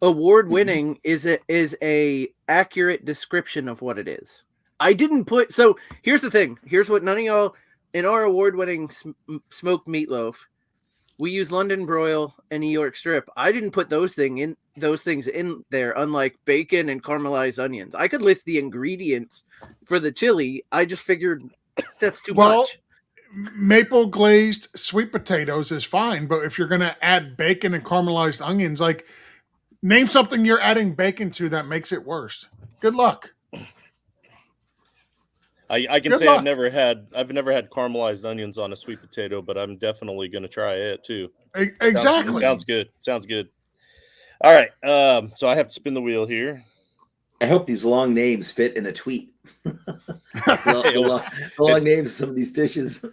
Award winning is a accurate description of what it is. I didn't put. So here's the thing. Here's what none of y'all in our award winning smoked meatloaf. We use London broil and New York strip. I didn't put those things in there, unlike bacon and caramelized onions. I could list the ingredients for the chili. I just figured that's too much. maple glazed sweet potatoes is fine, but if you're gonna add bacon and caramelized onions, like name something you're adding bacon to that makes it worse. Good luck. I can Good say luck. I've never had caramelized onions on a sweet potato, but I'm definitely going to try it too. Exactly. Sounds good. Sounds good. All right. So I have to spin the wheel here. I hope these long names fit in a tweet. long names of some of these dishes.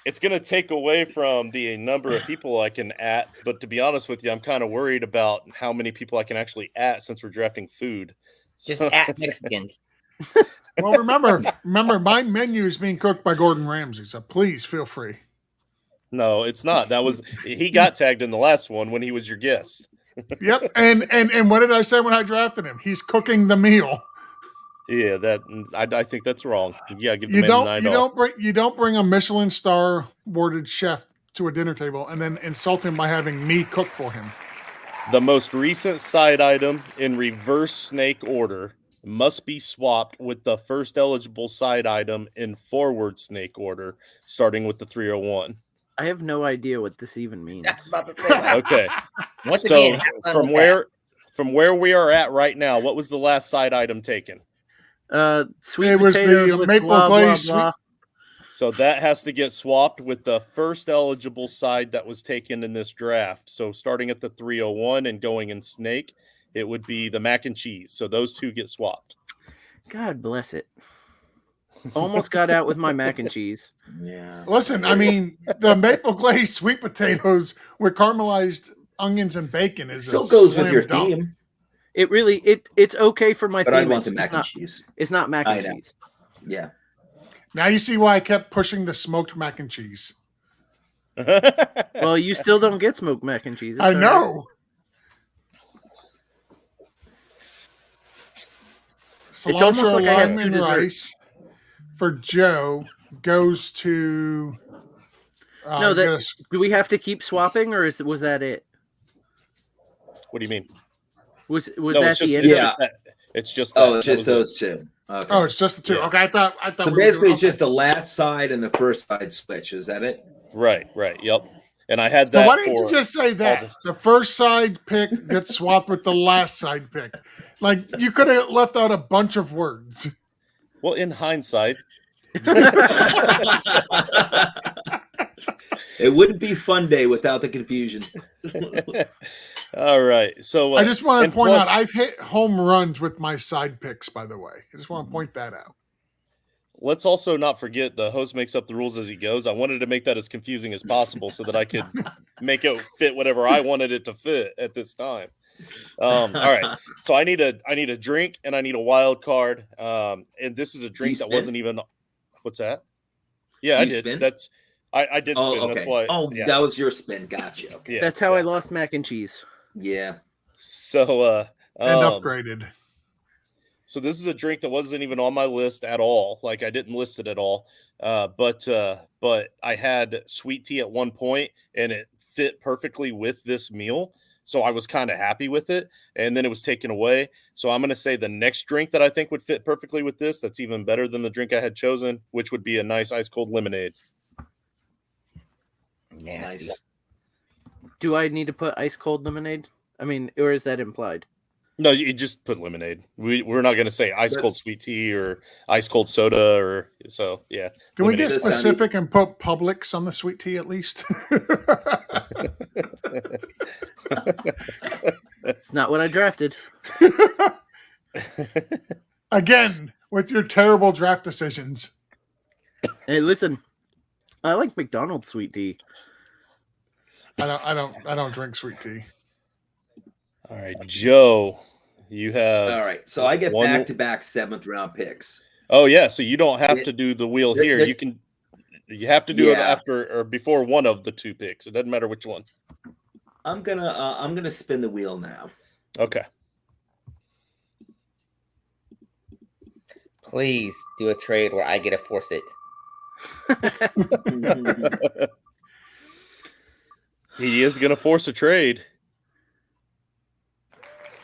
It's going to take away from the number of people I can at, but to be honest with you, I'm kind of worried about how many people I can actually at since we're drafting food. Just at Mexicans. Well, remember, my menu is being cooked by Gordon Ramsay, so please feel free. No, it's not. He got tagged in the last one when he was your guest. Yep. And what did I say when I drafted him? He's cooking the meal. Yeah, I think that's wrong. Yeah, give the man a 9 off. You don't bring a Michelin star awarded chef to a dinner table and then insult him by having me cook for him. The most recent side item in reverse snake order must be swapped with the first eligible side item in forward snake order, starting with the 301. I have no idea what this even means. Okay. Once So again, have fun with from where we are at right now, what was the last side item taken? Sweet It was potatoes the with maple blah, glaze blah, blah. So that has to get swapped with the first eligible side that was taken in this draft. So starting at the 301 and going in snake, it would be the mac and cheese. So those two get swapped. God bless it. Almost got out with my mac and cheese. Yeah. Listen, I mean, the maple glazed sweet potatoes with caramelized onions and bacon is Still a goes with slam your dunk. theme, It really it's okay for my but theme. I'd want the It's mac and not, cheese. it's not mac I and know. cheese. Yeah. Now you see why I kept pushing the smoked mac and cheese. Well, you still don't get smoked mac and cheese. It's I all right. know. It's almost Cilantro, like I have lime, two and desserts. rice for Joe goes to. No, do we have to keep swapping, or was that it? What do you mean? Was No, that it's just, the end? it's Yeah. just that. It's just that. Oh, it's That just was those two. Okay. Oh, it's just the two. Yeah. Okay, I thought. So we were basically, doing- it's just the last side and the first side switch. Is that it? Right. Yep. And I had So that why didn't for you just say that? The first side pick gets swapped with the last side pick. Like you could have left out a bunch of words. well, in hindsight. It wouldn't be Funday without the confusion. All right. So I just want to and point plus- out I've hit home runs with my side picks, by the way. I just want to point that out. Let's also not forget the host makes up the rules as he goes. I wanted to make that as confusing as possible so that I could make it fit whatever I wanted it to fit at this time. All right. So I need a drink and I need a wild card. And this is a drink that spin? wasn't even. What's that? Yeah, I You did. spin? That's I did spin. Oh, okay. That's why. Oh, yeah. that was your spin. Gotcha. Okay. Yeah. That's how I lost mac and cheese. Yeah. So And upgraded. So this is a drink that wasn't even on my list at all. Like I didn't list it at all. But I had sweet tea at one point and it fit perfectly with this meal. So I was kind of happy with it. And then it was taken away. So I'm going to say the next drink that I think would fit perfectly with this, that's even better than the drink I had chosen, which would be a nice ice cold lemonade. Nasty. Nice. Do I need to put ice cold lemonade? I mean, or is that implied? No, you just put lemonade. We're not going to say ice cold sweet tea or ice cold soda or so. Yeah. Can we get lemonade's fine. specific and put Publix on the sweet tea at least? It's not what I drafted. Again, with your terrible draft decisions. Hey, listen, I like McDonald's sweet tea. I don't drink sweet tea. All right, Joe, you have. All right, so I get one- back-to-back 7th round picks. Oh yeah, so you don't have to do the wheel here. You have to do it after or before one of the 2 picks. It doesn't matter which one. I'm gonna spin the wheel now. Okay. Please do a trade where I get to force it. He is going to force a trade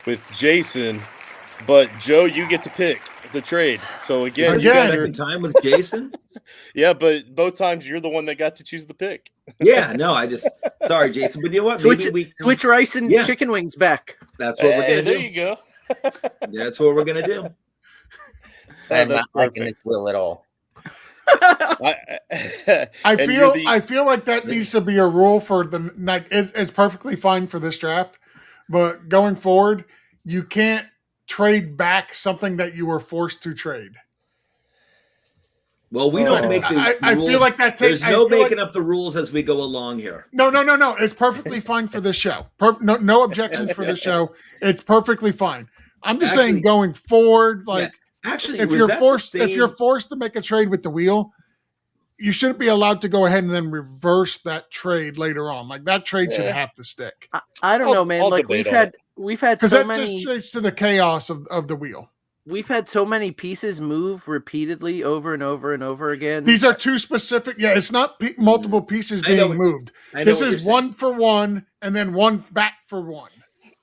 with Jason, but Joe, you get to pick the trade. So again, you guys are, Second time with Jason. yeah, but both times you're the one that got to choose the pick. Yeah, no, sorry, Jason, but you know what? Switch rice and chicken wings back. That's what we're gonna there do. you go. That's what we're gonna do. I'm that's not liking perfect. this wheel at all. I feel like that needs to be a rule for the like. It's perfectly fine for this draft, but going forward, you can't trade back something that you were forced to trade. Well, we don't make the I rules. feel like that takes. There's no making up the rules as we go along here. No. It's perfectly fine for this show. No objections for the show. It's perfectly fine. I'm just saying, going forward, like. Yeah. Actually, If you're forced to make a trade with the wheel, you shouldn't be allowed to go ahead and then reverse that trade later on. Like that trade should have to stick. I don't know, man. I'll like we've had Because so that many. just trades to the chaos of the wheel. We've had so many pieces move repeatedly over and over and over again. These are 2 specific. Yeah, it's not multiple pieces being moved. This is 1 for 1 and then 1 back for 1.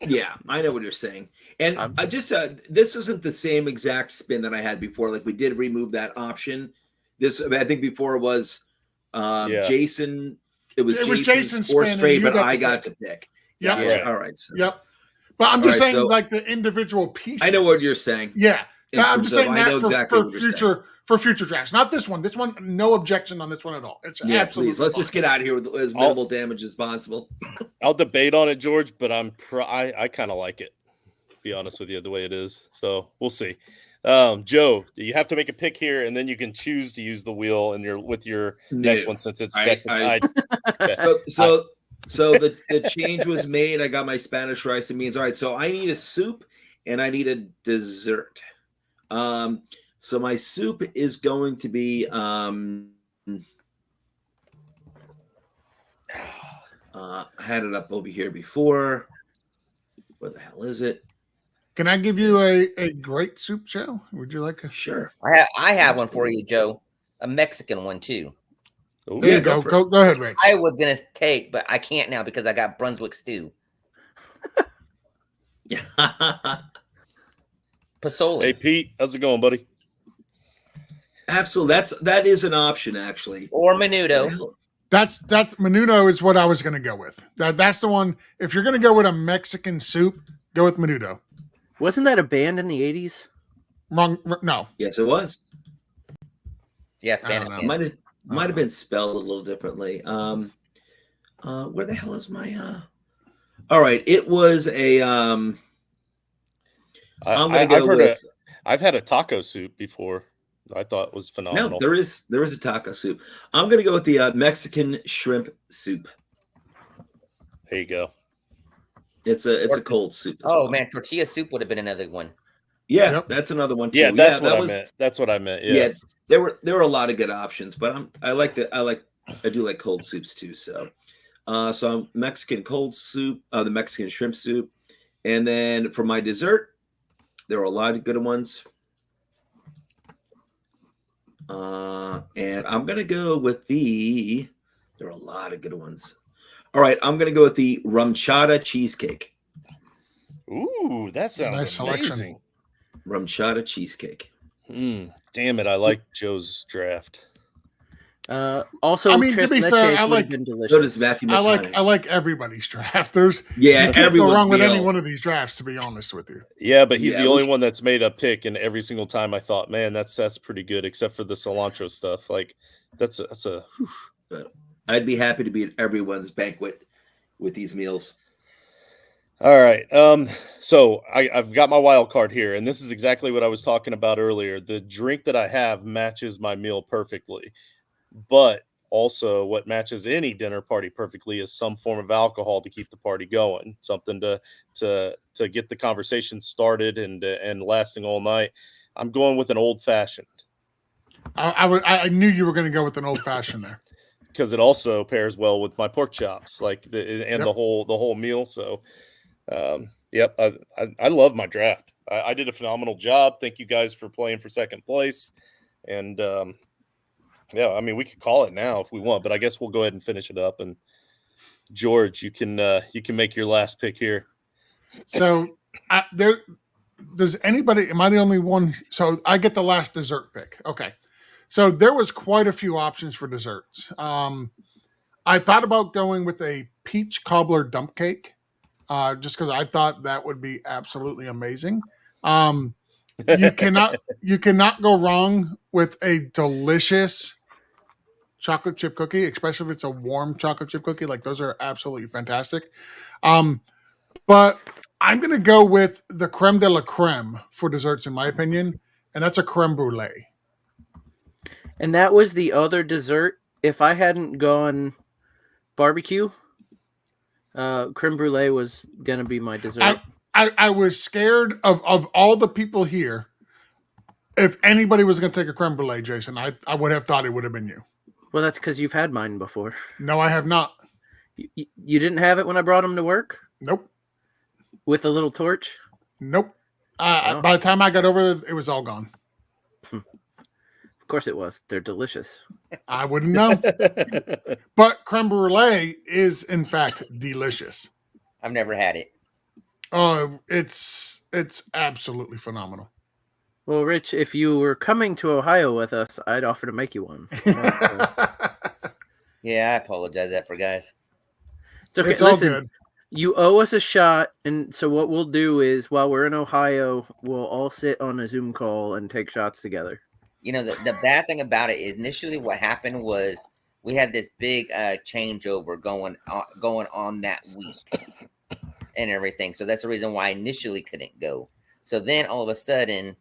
Yeah, I know what you're saying. And this isn't the same exact spin that I had before. Like we did remove that option. I think before it was Jason. It was Jason's forced trade, but I got to pick. Yep. Yeah. All right. So. Yep. But I'm just saying, like the individual pieces. I know what you're saying. Yeah. I'm just saying that for future drafts. Not this one. This one, no objection on this one at all. It's absolutely. Please, let's just get out of here with as minimal damage as possible. I'll debate on it, George, but I kind of like it. To be honest with you, the way it is. So we'll see. Joe, you have to make a pick here, and then you can choose to use the wheel with your next one since it's technically. So the change was made. I got my Spanish rice and beans. All right, so I need a soup and I need a dessert. So my soup is going to be I had it up over here before. Where the hell is it? Can I give you a great soup, Joe? Would you like a? Sure. I have one for you, Joe. A Mexican one too. Ooh. There you go. Go ahead, Rich. I was gonna take, but I can't now because I got Brunswick stew. Yeah. Pasoli. Hey Pete, how's it going, buddy? Absolutely. That is an option, actually. Or menudo. That's menudo is what I was going to go with. That's the one. If you're going to go with a Mexican soup, go with menudo. Wasn't that a band in the 80s? Wrong. No. Yes, it was. Yeah, Spanish. Might have been spelled a little differently. Where the hell is my? All right, it was a. I've had a taco soup before. I thought it was phenomenal. No, there is a taco soup. I'm going to go with the Mexican shrimp soup. There you go. It's a cold soup. Oh man, tortilla soup would have been another one. Yeah, Yep. that's another one too. Yeah, that's what I meant. That's what I meant. Yeah. There were a lot of good options, but I do like cold soups too. So Mexican cold soup, the Mexican shrimp soup, and then for my dessert, there were a lot of good ones. And I'm gonna go with there are a lot of good ones. All right, I'm gonna go with the rum chata cheesecake. Ooh, that sounds Nice amazing. selection. Rum chata cheesecake. Damn it, I like Joe's draft. Also, I mean, to Tres be fair, Leches I would like- have been delicious. So does Matthew I McConaughey. like everybody's draft. There's Yeah, you can't go everyone's wrong with any meal. one of these drafts, to be honest with you. Yeah, but he's Yeah, the we only should- one that's made a pick, and every single time I thought, man, that's pretty good, except for the cilantro stuff. Like that's a But I'd be happy to be at everyone's banquet with these meals. All right. So I've got my wild card here, and this is exactly what I was talking about earlier. The drink that I have matches my meal perfectly, but also what matches any dinner party perfectly is some form of alcohol to keep the party going, something to get the conversation started and lasting all night. I'm going with an old fashioned I knew you were going to go with an old fashioned there. because it also pairs well with my pork chops, like the Yep. the whole meal. So. Yep, I love my draft. I did a phenomenal job. Thank you guys for playing for second place. And yeah, I mean we could call it now if we want, but I guess we'll go ahead and finish it up. And George, you can make your last pick here. So does anybody? Am I the only one? So I get the last dessert pick. Okay. So there was quite a few options for desserts. I thought about going with a peach cobbler dump cake. Just because I thought that would be absolutely amazing. You cannot go wrong with a delicious chocolate chip cookie, especially if it's a warm chocolate chip cookie. Like those are absolutely fantastic. But I'm going to go with the creme de la creme for desserts, in my opinion, and that's a creme brulee. And that was the other dessert. If I hadn't gone barbecue, creme brulee was gonna be my dessert. I was scared of all the people here. If anybody was going to take a creme brulee, Jason, I would have thought it would have been you. Well, that's because you've had mine before. No, I have not. You didn't have it when I brought them to work Nope. with a little torch. Nope. Oh. By the time I got over there, it was all gone. Of course it was. They're delicious. I wouldn't know. But creme brulee is, in fact, delicious. I've never had it. Oh, it's absolutely phenomenal. Well, Rich, if you were coming to Ohio with us, I'd offer to make you one. Yeah, I apologize that for guys. It's okay. It's all Listen, good. you owe us a shot, and so what we'll do is, while we're in Ohio, we'll all sit on a Zoom call and take shots together. You know, the bad thing about it is initially what happened was we had this big changeover going on that week and everything. So that's the reason why I initially couldn't go. So then all of a sudden,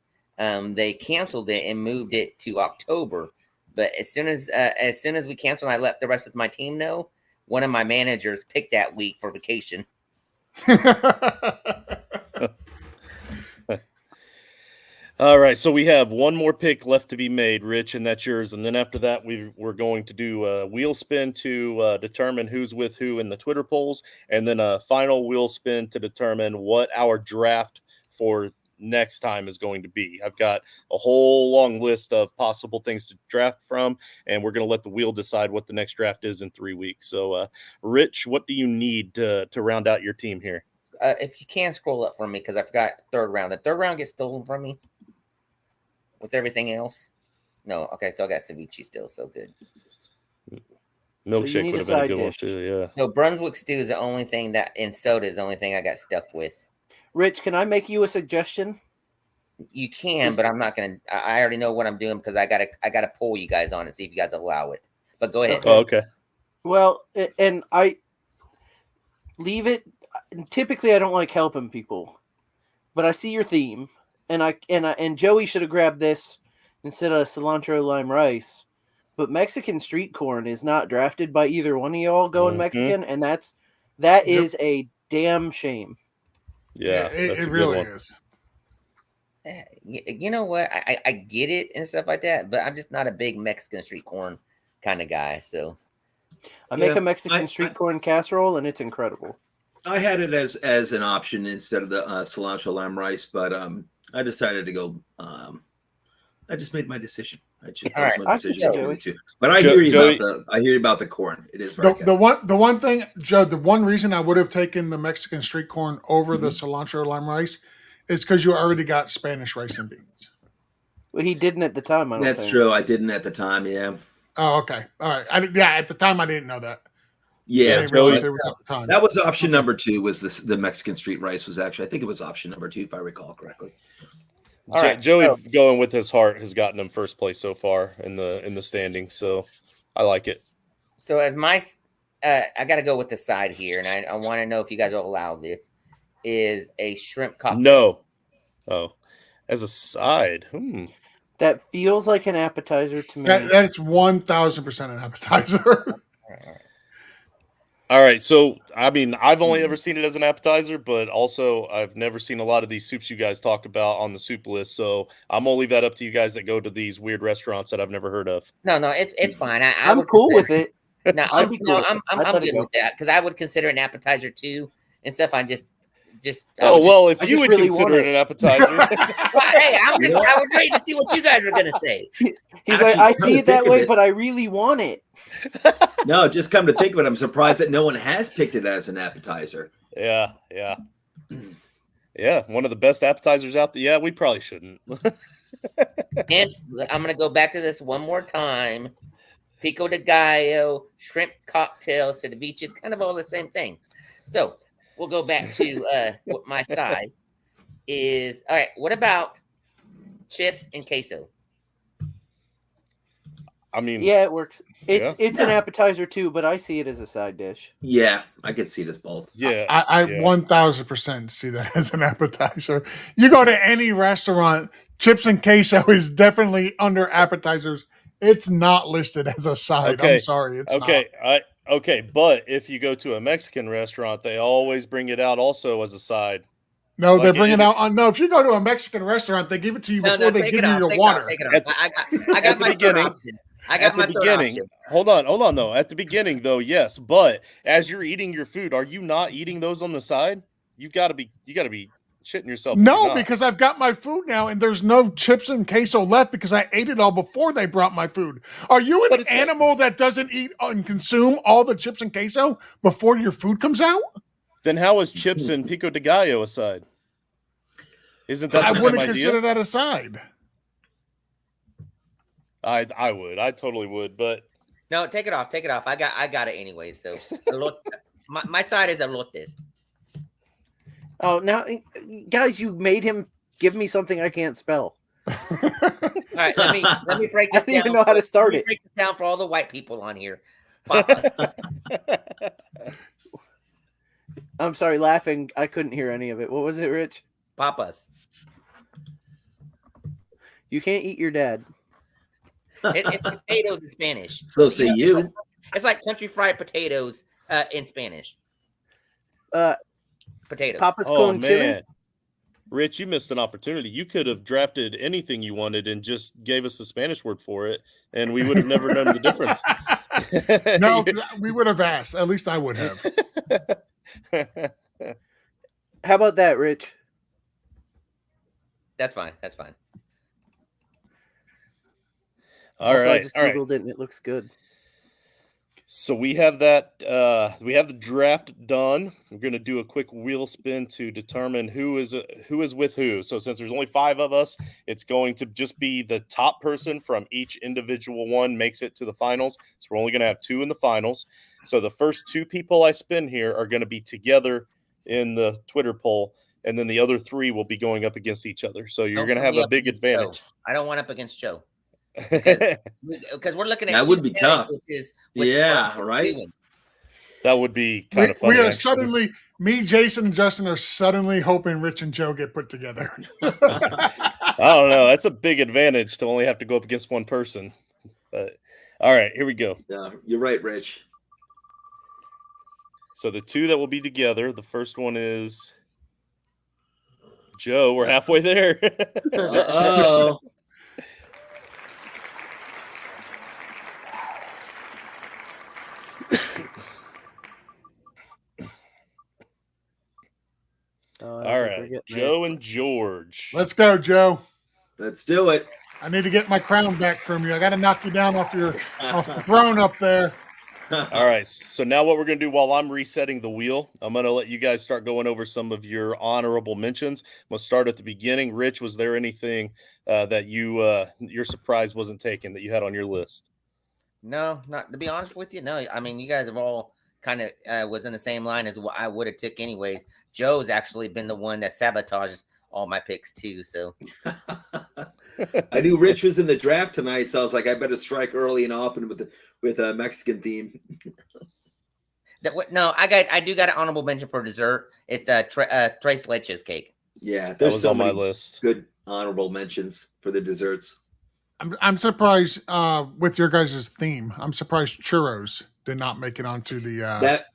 they canceled it and moved it to October. But as soon as we canceled, I let the rest of my team know. One of my managers picked that week for vacation. All right, so we have one more pick left to be made, Rich, and that's yours. And then after that, we're going to do a wheel spin to determine who's with who in the Twitter polls, and then a final wheel spin to determine what our draft for next time is going to be. I've got a whole long list of possible things to draft from, and we're going to let the wheel decide what the next draft is in 3 weeks. So, Rich, what do you need to round out your team here? If you can scroll up for me, because I forgot third round. The third round gets stolen from me with everything else. No, okay, so I got ceviche still, so good. Milkshake need would a have been a side good one dish. too, yeah. So Brunswick stew is the only thing and soda is the only thing I got stuck with. Rich, can I make you a suggestion? You can, but I'm not gonna. I already know what I'm doing because I gotta pull you guys on and see if you guys allow it. But go ahead. Oh, okay. Well, and I leave it. Typically, I don't like helping people, but I see your theme, and Joey should have grabbed this instead of cilantro lime rice. But Mexican street corn is not drafted by either one of y'all going Mexican, and that is a damn shame. Yeah, it that's a good really one. is. You know what? I get it and stuff like that, but I'm just not a big Mexican street corn kind of guy. So I make Yeah, a Mexican street corn casserole, and it's incredible. I had it as an option instead of the cilantro lime rice, but I decided to go. I just made my decision. All right, my I see decision Joey. between the two. But I hear you about the corn. It is very good. The one thing, Joe, the one reason I would have taken the Mexican street corn over the cilantro lime rice is because you already got Spanish rice and beans. Well, he didn't at the time. I don't That's think. true. I didn't at the time. Yeah. Oh, okay. All right. At the time I didn't know that. I Yeah, didn't realize it was at the time. that was option number 2. Was the Mexican street rice was actually, I think it was option number 2 if I recall correctly. All right, Joey so- going with his heart has gotten him first place so far in the standing, so I like it. So as my, I got to go with the side here, and I want to know if you guys will allow this. Is a shrimp cocktail? No. Oh, as a side. That feels like an appetizer to me. That's 1,000% an appetizer. All right, so I mean, I've only ever seen it as an appetizer, but also I've never seen a lot of these soups you guys talk about on the soup list. So I'm gonna leave that up to you guys that go to these weird restaurants that I've never heard of. No, it's fine. I'm cool with it. No, I'd be cool with I'm it. I'd let it good go. with that because I would consider it an appetizer too and stuff. I just. Oh well, if I you just would really consider want it an appetizer, Well, hey, I was waiting to see what you guys were gonna say. He's Actually, like, I come see to it that think of way, it- but I really want it. No, just come to think of it, I'm surprised that no one has picked it as an appetizer. yeah. One of the best appetizers out there. Yeah, we probably shouldn't. And I'm gonna go back to this one more time. Pico de gallo, shrimp cocktails, ceviche, it's kind of all the same thing. So we'll go back to what my side is. All right, what about chips and queso? I mean, Yeah, it works. Yeah. It's an appetizer too, but I see it as a side dish. Yeah, I could see it as both. yeah. I yeah. 1,000% see that as an appetizer. You go to any restaurant, chips and queso is definitely under appetizers. It's not listed as a side. Okay. I'm sorry. It's Okay, okay, but if you go to a Mexican restaurant, they always bring it out also as a side. not. No, Like they're bringing it- out. No, if you go to a Mexican restaurant, they give it to you before they take give it you off, your take it water. off, take it off. At the- I at got the my beginning- third option. I got At my the third beginning, option. hold on though. At the beginning though, yes, but as you're eating your food, are you not eating those on the side? You got to be shitting yourself. if you're No, not. because I've got my food now, and there's no chips and queso left because I ate it all before they brought my food. Are you But an it's like- animal that doesn't eat and consume all the chips and queso before your food comes out? Then how is chips and pico de gallo a side? Isn't that I the same wouldn't idea? consider that a side. I would. I totally would. But No, take it off. Take it off. I got it anyway. So my side is elotes. Oh, now, guys, you made him give me something I can't spell. All right, let me break I this don't down. even know how to start Let me it. break this down for all the white people on here. Papas. I'm sorry, laughing. I couldn't hear any of it. What was it, Rich? Papas. You can't eat your dad. It's potatoes in Spanish. So say you. It's like country fried potatoes in Spanish. Potatoes. Papa's oh con chili. man, Rich, you missed an opportunity. You could have drafted anything you wanted and just gave us the Spanish word for it, and we would have never known the difference. No, we would have asked. At least I would have. How about that, Rich? That's fine. That's fine. All Also, I right, just all right. Googled it and it looks good. So we have that. We have the draft done. We're going to do a quick wheel spin to determine who is with who. So since there's only 5 of us, it's going to just be the top person from each individual one makes it to the finals. So we're only going to have 2 in the finals. So the first 2 people I spin here are going to be together in the Twitter poll, and then the other 3 will be going up against each other. So you're going to have a big advantage. Joe. I don't want up against Joe because we're looking at That would be tough. Which is Yeah, right? That would be kind of funny. We are actually. suddenly, me, Jason, and Justin are suddenly hoping Rich and Joe get put together. I don't know. That's a big advantage to only have to go up against one person. But all right, here we go. No, you're right, Rich. So the 2 that will be together, the first one is Joe. We're halfway there. Uh-oh. All right, Joe and George. Let's go, Joe. Let's do it. I need to get my crown back from you. I got to knock you down off the throne up there. All right, so now what we're going to do while I'm resetting the wheel, I'm going to let you guys start going over some of your honorable mentions. We'll start at the beginning. Rich, was there anything that your surprise wasn't taken that you had on your list? No, not to be honest with you. No, I mean, you guys have all kind of was in the same line as what I would have took anyways. Joe's actually been the one that sabotages all my picks too. So I knew Rich was in the draft tonight, so I was like, I better strike early and often with a Mexican theme. No, I do got an honorable mention for dessert. It's Tres Leches cake. Yeah, That was on my list. Good honorable mentions for the desserts. I'm surprised with your guys' theme. I'm surprised churros did not make it onto the That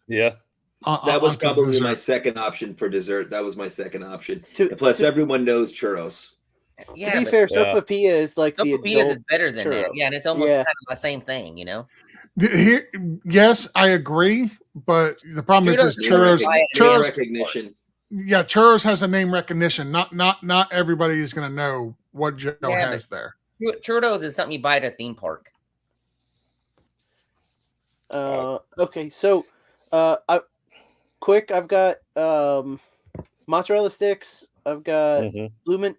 was onto probably dessert. my second option for dessert. That was my second option. To- Plus, to- everyone knows churros. Yeah, to be but fair, sopapilla is like the sopapillas is adult better than that. churro. Yeah, and it's almost Yeah. kind of the same thing, you know. Yes, I agree, but the problem is Churros churros. name Churros, recognition. yeah, churros has a name recognition. Not everybody is going to know what Joe Yeah, has there. Churros is something you buy at a theme park. Okay, so I've got mozzarella sticks. I've got bloomin'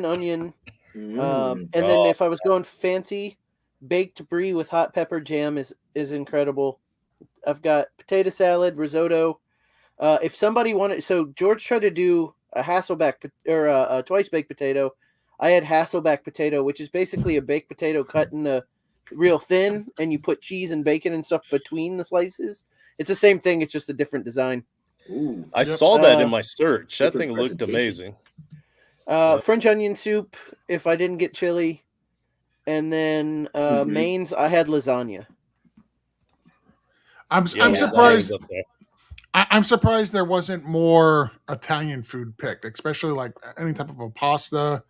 onion. And then if I was going fancy, baked brie with hot pepper jam is incredible. I've got potato salad, risotto. If somebody wanted, so George tried to do a Hasselback or a twice baked potato. I had Hasselback potato, which is basically a baked potato cut in a real thin, and you put cheese and bacon and stuff between the slices. It's the same thing. It's just a different design. Ooh. I saw that in my search. That thing looked presentation. amazing. French onion soup if I didn't get chili. And then mains, I had lasagna. I'm surprised. I'm surprised there wasn't more Italian food picked, especially like any type of a pasta.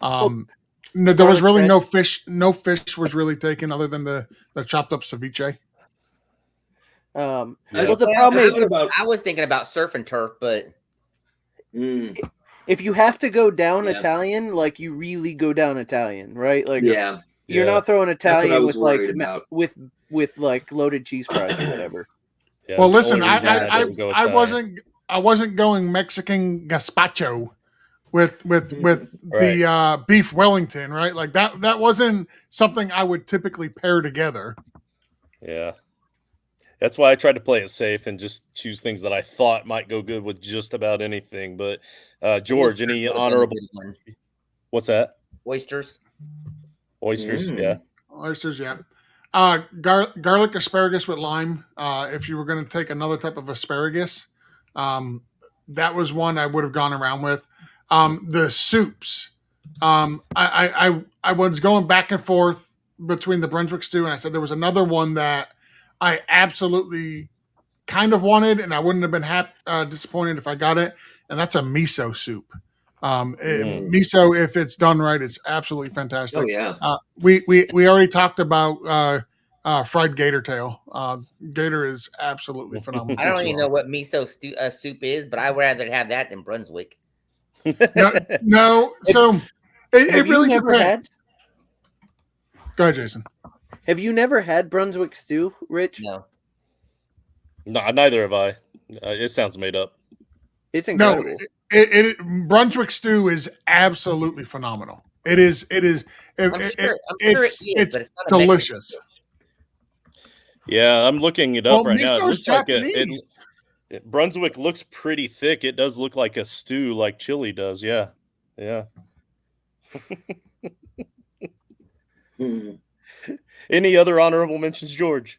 No, there was really no fish. No fish was really taken other than the chopped up ceviche. Well, the problem is, I was thinking about surf and turf, but if you have to go down Italian, like you really go down Italian, right? Like, you're not throwing Italian with like with like loaded cheese fries or whatever. Yeah, well, listen, I wasn't going Mexican gazpacho with the beef Wellington, right? Like that wasn't something I would typically pair together. Yeah. That's why I tried to play it safe and just choose things that I thought might go good with just about anything. But George, any honorable? What's that? Oysters. Yeah. Oysters, yeah. Garlic asparagus with lime. If you were going to take another type of asparagus, that was one I would have gone around with. The soups. I was going back and forth between the Brunswick stew, and I said there was another one that I absolutely kind of wanted, and I wouldn't have been disappointed if I got it, and that's a miso soup. Miso, if it's done right, it's absolutely fantastic. Oh yeah. We already talked about fried gator tail. Gator is absolutely phenomenal. I don't even know what miso soup is, but I'd rather have that than Brunswick. No. So it really never depends. Go ahead, Jason. Have you never had Brunswick stew, Rich? No. No, neither have I. It sounds made up. It's incredible. No, Brunswick stew is absolutely phenomenal. It is. I'm sure it is, but it's not delicious. Yeah, I'm looking it up right now. It looks Japanese. Brunswick looks pretty thick. It does look like a stew, like chili does. Yeah. Any other honorable mentions, George?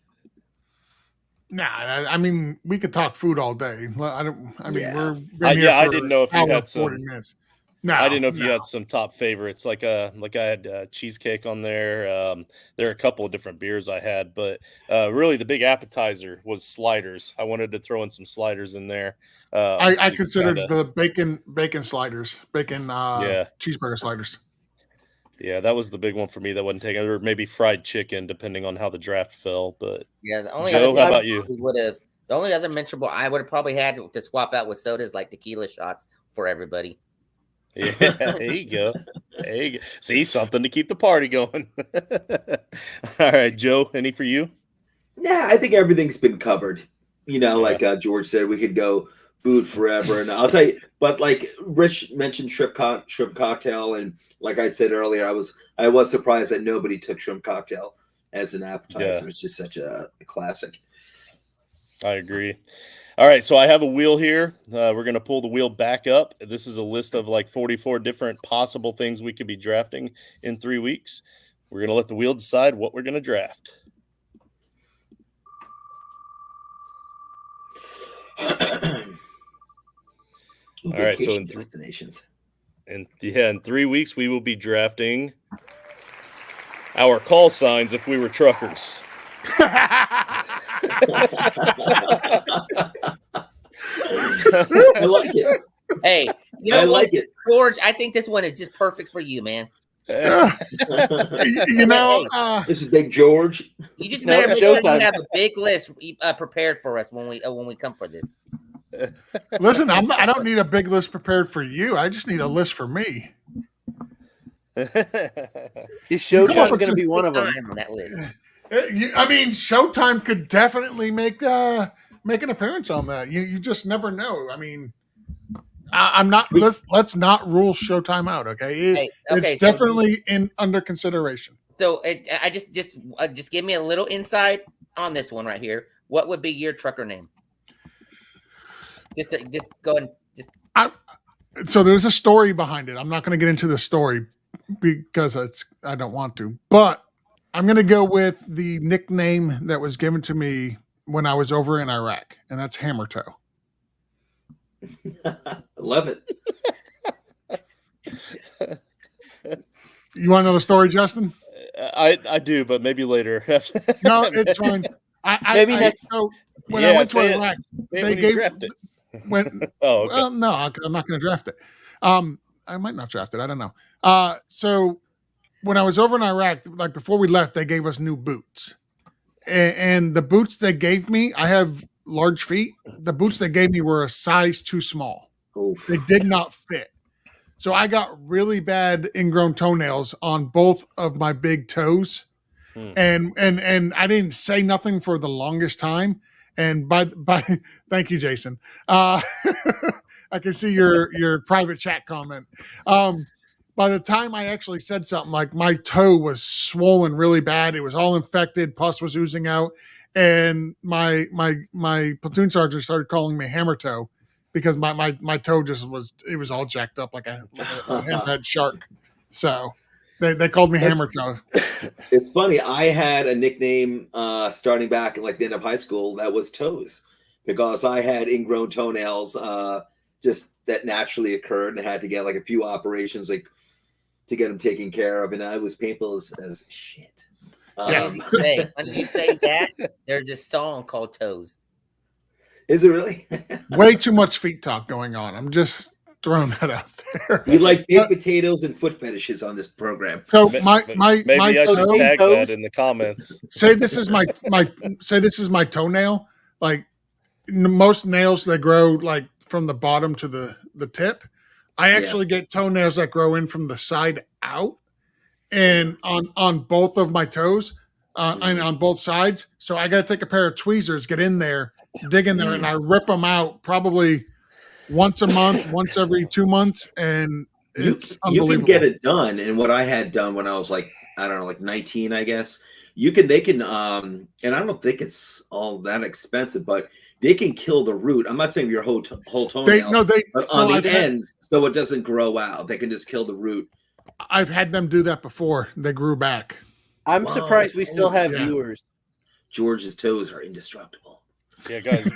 Nah, I mean we could talk food all day. I didn't know if you had some. 40 minutes. No, I didn't know if you had some top favorites. Like I had cheesecake on there. There are a couple of different beers I had, but really the big appetizer was sliders. I wanted to throw in some sliders in there. I considered the bacon sliders, cheeseburger sliders. Yeah, that was the big one for me that wasn't taken, or maybe fried chicken, depending on how the draft fell. But yeah, the only Joe, how about you? The only other mentionable I would have probably had to swap out with sodas like tequila shots for everybody. Yeah, there you go. See, something to keep the party going. All right, Joe, any for you? Nah, I think everything's been covered. Like George said, we could go food forever. And I'll tell you, but like Rich mentioned shrimp cocktail, and like I said earlier, I was surprised that nobody took shrimp cocktail. as an appetizer. It's just such a classic. I agree. All right, so I have a wheel here. We're going to pull the wheel back up. This is a list of like 44 different possible things we could be drafting in 3 weeks. We're going to let the wheel decide what we're going to draft. All right, so in destinations. In 3 weeks, we will be drafting our call signs if we were truckers. I like it. Hey, you know I what, like it. George? I think this one is just perfect for you, man. You know, This is Big George. You just No, better make sure you showtime. have a big list prepared for us when we come for this. listen, I don't need a big list prepared for you. I just need a list for me. Is Come Showtime up with going to be one of them? Time on that list. I mean, Showtime could definitely make an appearance on that. You just never know. I mean, I'm not. Let's not rule Showtime out. Okay, it's so definitely under consideration. So I just give me a little insight on this one right here. What would be your trucker name? Just go and just. So there's a story behind it. I'm not going to get into the story because I don't want to. But I'm going to go with the nickname that was given to me when I was over in Iraq, and that's Hammer Toe. I love it. You want to know the story, Justin? I do, but maybe later. No, it's fine. Maybe next. So when I went to say Iraq, they gave it. Oh, okay. well, no, I'm not going to draft it. I might not draft it. I don't know. So when I was over in Iraq, like before we left, they gave us new boots, and the boots they gave me, I have large feet. The boots they gave me were a size too small. Oof. They did not fit. So I got really bad ingrown toenails on both of my big toes. And I didn't say nothing for the longest time. And by thank you, Jason. I can see your private chat comment. By the time I actually said something, like my toe was swollen really bad. It was all infected. Pus was oozing out. And my platoon sergeant started calling me Hammer Toe because my toe just was all jacked up like a hammerhead shark. So they called me Hammer Toe. It's funny. I had a nickname starting back at like the end of high school that was Toes, because I had ingrown toenails just that naturally occurred and had to get like a few operations like to get them taken care of, and I was painful as shit. When you say that, there's a song called Toes. Is it really? Way too much feet talk going on. I'm just throwing that out there. We like baked potatoes and foot fetishes on this program. So my maybe I should tag that in the comments. Say this is my toenail. Like most nails, they grow like from the bottom to the tip. I actually get toenails that grow in from the side out, and on both of my toes, and on both sides. So I got to take a pair of tweezers, get in there, dig in there, and I rip them out probably once a month, once every 2 months, and it's unbelievable. You can get it done. And what I had done when I was like, I don't know, like 19, I guess, they can, and I don't think it's all that expensive, but they can kill the root. I'm not saying your whole toenail, but on the ends, so it doesn't grow out. They can just kill the root. I've had them do that before. They grew back. I'm surprised we still have viewers. George's toes are indestructible. Yeah, guys,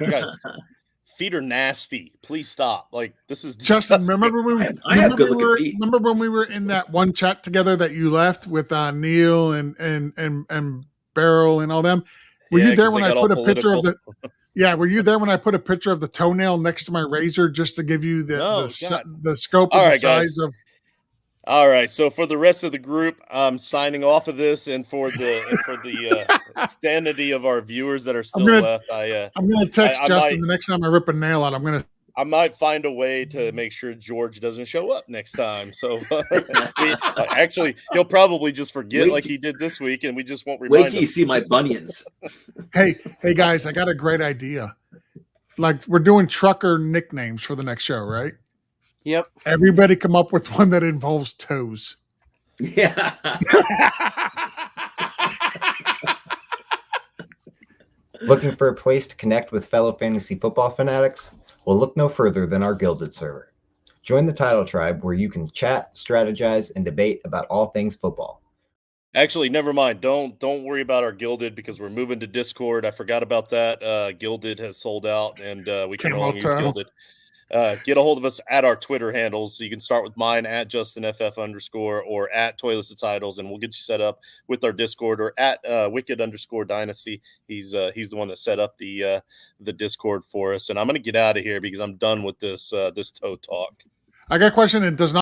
feet are nasty. Please stop. Like, this is Justin. disgusting. Remember when we were in that one chat together that you left with Neil and Beryl and all them? Were you there when I put a picture of the? Yeah, were you there when I put a picture of the toenail next to my razor just to give you the scope of the size of? All right, so for the rest of the group, I'm signing off of this, and for the sanity of our viewers that are still left, I'm gonna text Justin the next time I rip a nail out. I might find a way to make sure George doesn't show up next time. So actually, he'll probably just forget like he did this week, and we just won't remind him. Wait till you see my bunions. Hey guys, I got a great idea. Like, we're doing trucker nicknames for the next show, right? Yep. Everybody come up with one that involves toes. Yeah. Looking for a place to connect with fellow fantasy football fanatics? Well, look no further than our Gilded server. Join the Title Tribe where you can chat, strategize, and debate about all things football. Actually, never mind. Don't worry about our Gilded because we're moving to Discord. I forgot about that. Gilded has sold out, and we can no Camel longer use toe. Gilded. Get a hold of us at our Twitter handles. So you can start with mine at JustinFF_ or at Toilets of Titles, and we'll get you set up with our Discord, or at Wicked_Dynasty. He's the one that set up the Discord for us. And I'm gonna get out of here because I'm done with this toe talk. I got a question. It does not